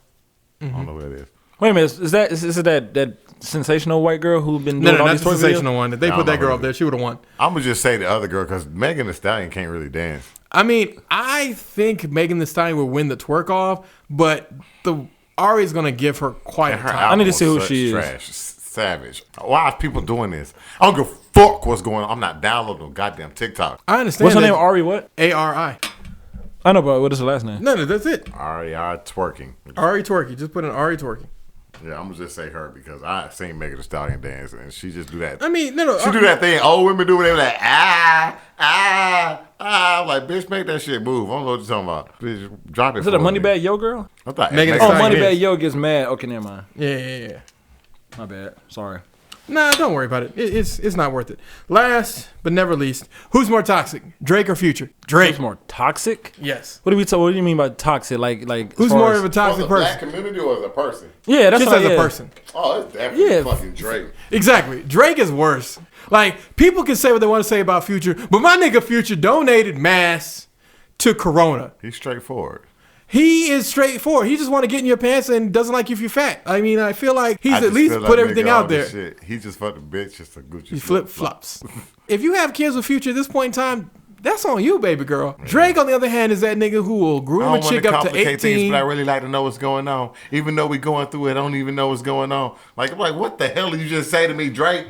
I don't know who that is. Wait a minute. Is it that sensational white girl who been No, doing all not these the toy sensational videos? one. If they I put don't that know girl who up there, she would have won. I'm going to just say the other girl because Megan Thee Stallion can't really dance. I mean, I think Meghan Thee Stallion will win the twerk off, but Ari's gonna give her quite a time. I need to see who she is. Trash. Savage. Why are people doing this? I don't give a fuck what's going on. I'm not downloading no goddamn TikTok. I understand. What's her name? Ari what? Ari. I know, but what is her last name? No, that's it. Ari twerking. Ari twerking. Just put in Ari twerking. Yeah, I'm gonna just say her because I seen Meghan Thee Stallion dance and she just do that. I mean, no. She do that thing old women do. They like I'm like, bitch, make that shit move. I don't know what you're talking about. Bitch, drop it. Is it a Moneybag Yo girl? I thought Meghan Thee Oh, Stallion Moneybag is. Yo gets mad. Okay, never mind. Yeah. My bad. Sorry. Nah, don't worry about it. It's not worth it. Last but never least, who's more toxic, Drake or Future? Drake. Who's more toxic? Yes. What do you mean by toxic? Like Who's more of a as toxic a black person? community or as a person? Yeah, that's Just what, as a person. Oh, it's definitely Yeah. fucking Drake. Exactly. Drake is worse. Like, people can say what they want to say about Future, but my nigga Future donated masks to Corona. He's straightforward. He is straightforward. He just want to get in your pants and doesn't like you if you're fat. I mean, I feel like he's I at just least feel put like everything nigga, out all this there. shit, he just fucked a bitch, just a Gucci. He flip-flops. If you have kids with Future at this point in time, that's on you, baby girl. Drake, on the other hand, is that nigga who will groom a chick up to 18. Things, but I really like to know what's going on. Even though we going through it, I don't even know what's going on. Like, I'm like, what the hell did you just say to me, Drake?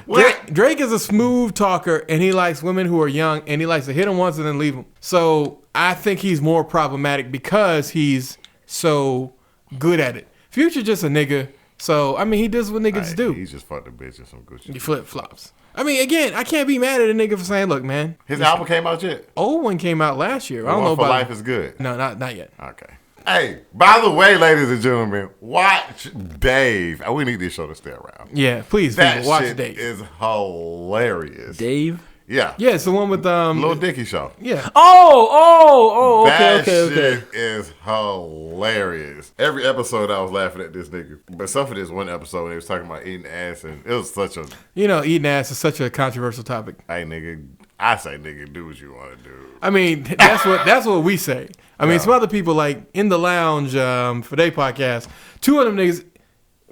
What? Drake is a smooth talker, and he likes women who are young, and he likes to hit them once and then leave them. So I think he's more problematic because he's so good at it. Future just a nigga, so I mean he does what niggas do. He just fucked a bitch and some Gucci. He flip flops. I mean, again, I can't be mad at a nigga for saying, "Look, man, His album came out yet? old one came out last year. I don't know For about Life is Good. No, not yet. Okay. Hey, by the way, ladies and gentlemen, watch Dave. We need this show to stay around. Yeah, please, That people, watch shit Dave. is hilarious. Dave? Yeah. Yeah, it's the one with Lil Dicky show. Yeah. Oh, That okay. shit is hilarious. Every episode I was laughing at this nigga. But some of this one episode when he was talking about eating ass and it was such a You know, eating ass is such a controversial topic. hey nigga, I say nigga, do what you want to do. I mean, that's what we say. I mean, some other people like in the lounge for their podcast. Two of them niggas.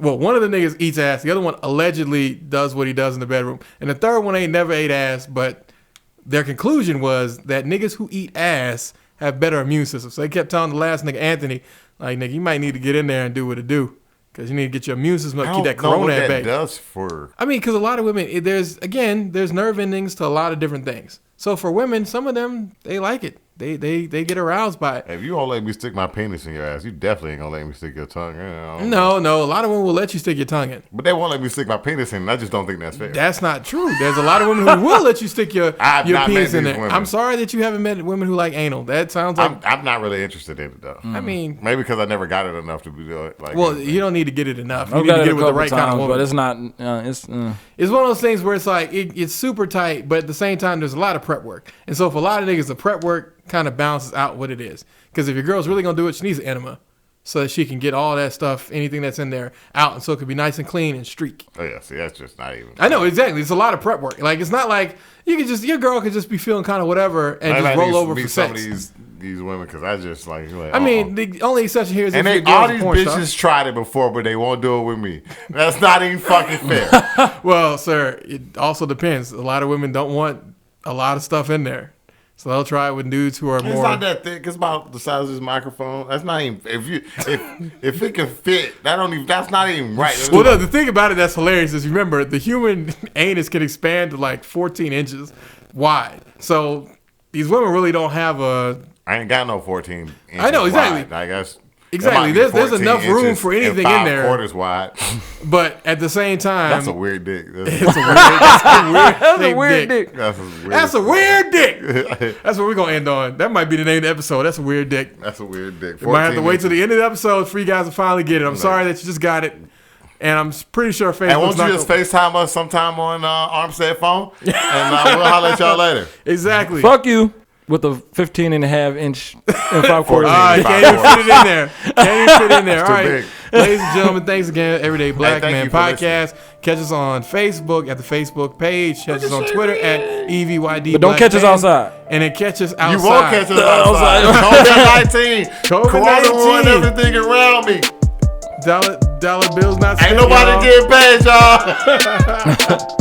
Well, one of the niggas eats ass. The other one allegedly does what he does in the bedroom, and the third one ain't never ate ass. But their conclusion was that niggas who eat ass have better immune systems. So they kept telling the last nigga Anthony, like, nigga, you might need to get in there and do what it do. Because you need to get your immune system up, keep that corona at bay. Does for I mean, because a lot of women, there's nerve endings to a lot of different things. So for women, some of them, they like it. They get aroused by it. if you don't let me stick my penis in your ass, you definitely ain't gonna let me stick your tongue in. No, a lot of women will let you stick your tongue in. But they won't let me stick my penis in. I just don't think that's fair. That's not true. There's a lot of women who will let you stick your I've not penis met in these there. women. I'm sorry that you haven't met women who like anal. That sounds like. I'm not really interested in it though. I mean, Maybe because I never got it enough to be like. well, you don't need to get it enough. You I've need to got get it it a with the couple right kind of times, woman. but it's not. It's one of those things where it's like it's super tight, but at the same time, there's a lot of prep work. And so for a lot of niggas, the prep work kind of balances out what it is. Because if your girl's really gonna do it, she needs an enema so that she can get all that stuff, anything that's in there, out, and so it could be nice and clean and streak. Oh yeah, see, that's just not even. I know exactly. It's a lot of prep work. Like it's not like your girl could just be feeling kind of whatever and just roll over for some sex. of these women because I just like. I mean, the only exception here is and if they your all girl's a these porn bitches star. tried it before, but they won't do it with me. That's not even fucking fair. Well, sir, it also depends. A lot of women don't want a lot of stuff in there, so they'll try it with dudes who are It's more. not that thick. It's about the size of this microphone. That's not even if it can fit. That's not even right. Well, no, the thing about it that's hilarious is remember the human anus can expand to like 14 inches wide. So these women really don't have a. I ain't got no 14 inches. I know, exactly. Wide. I guess. Exactly. There's enough room for anything in there. 5/4 wide. But at the same time, That's a weird dick. it's a weird dick. That's a weird dick. That's what we're gonna end on. That might be the name of the episode. That's a weird dick. That's a weird dick. You might have to wait till the end of the episode for you guys to finally get it. I'm sorry that you just got it. And I'm pretty sure Facebook. And won't you just FaceTime us sometime on Armstead phone? And we'll holler at y'all later. Exactly. Fuck you. With a 15.5-inch and 5/4. All right, can't even fit it in there. Can't even fit in there. All right, big. ladies and gentlemen, thanks again. Everyday Black thank Man you for Podcast. Catch us on Facebook at the Facebook page. Catch us on Twitter at EVYD. But don't catch us outside. And then catch us outside. You won't catch us outside. COVID-19. COVID-19. Corona everything around me. Dollar bills not Ain't spent, nobody y'all. getting paid, y'all.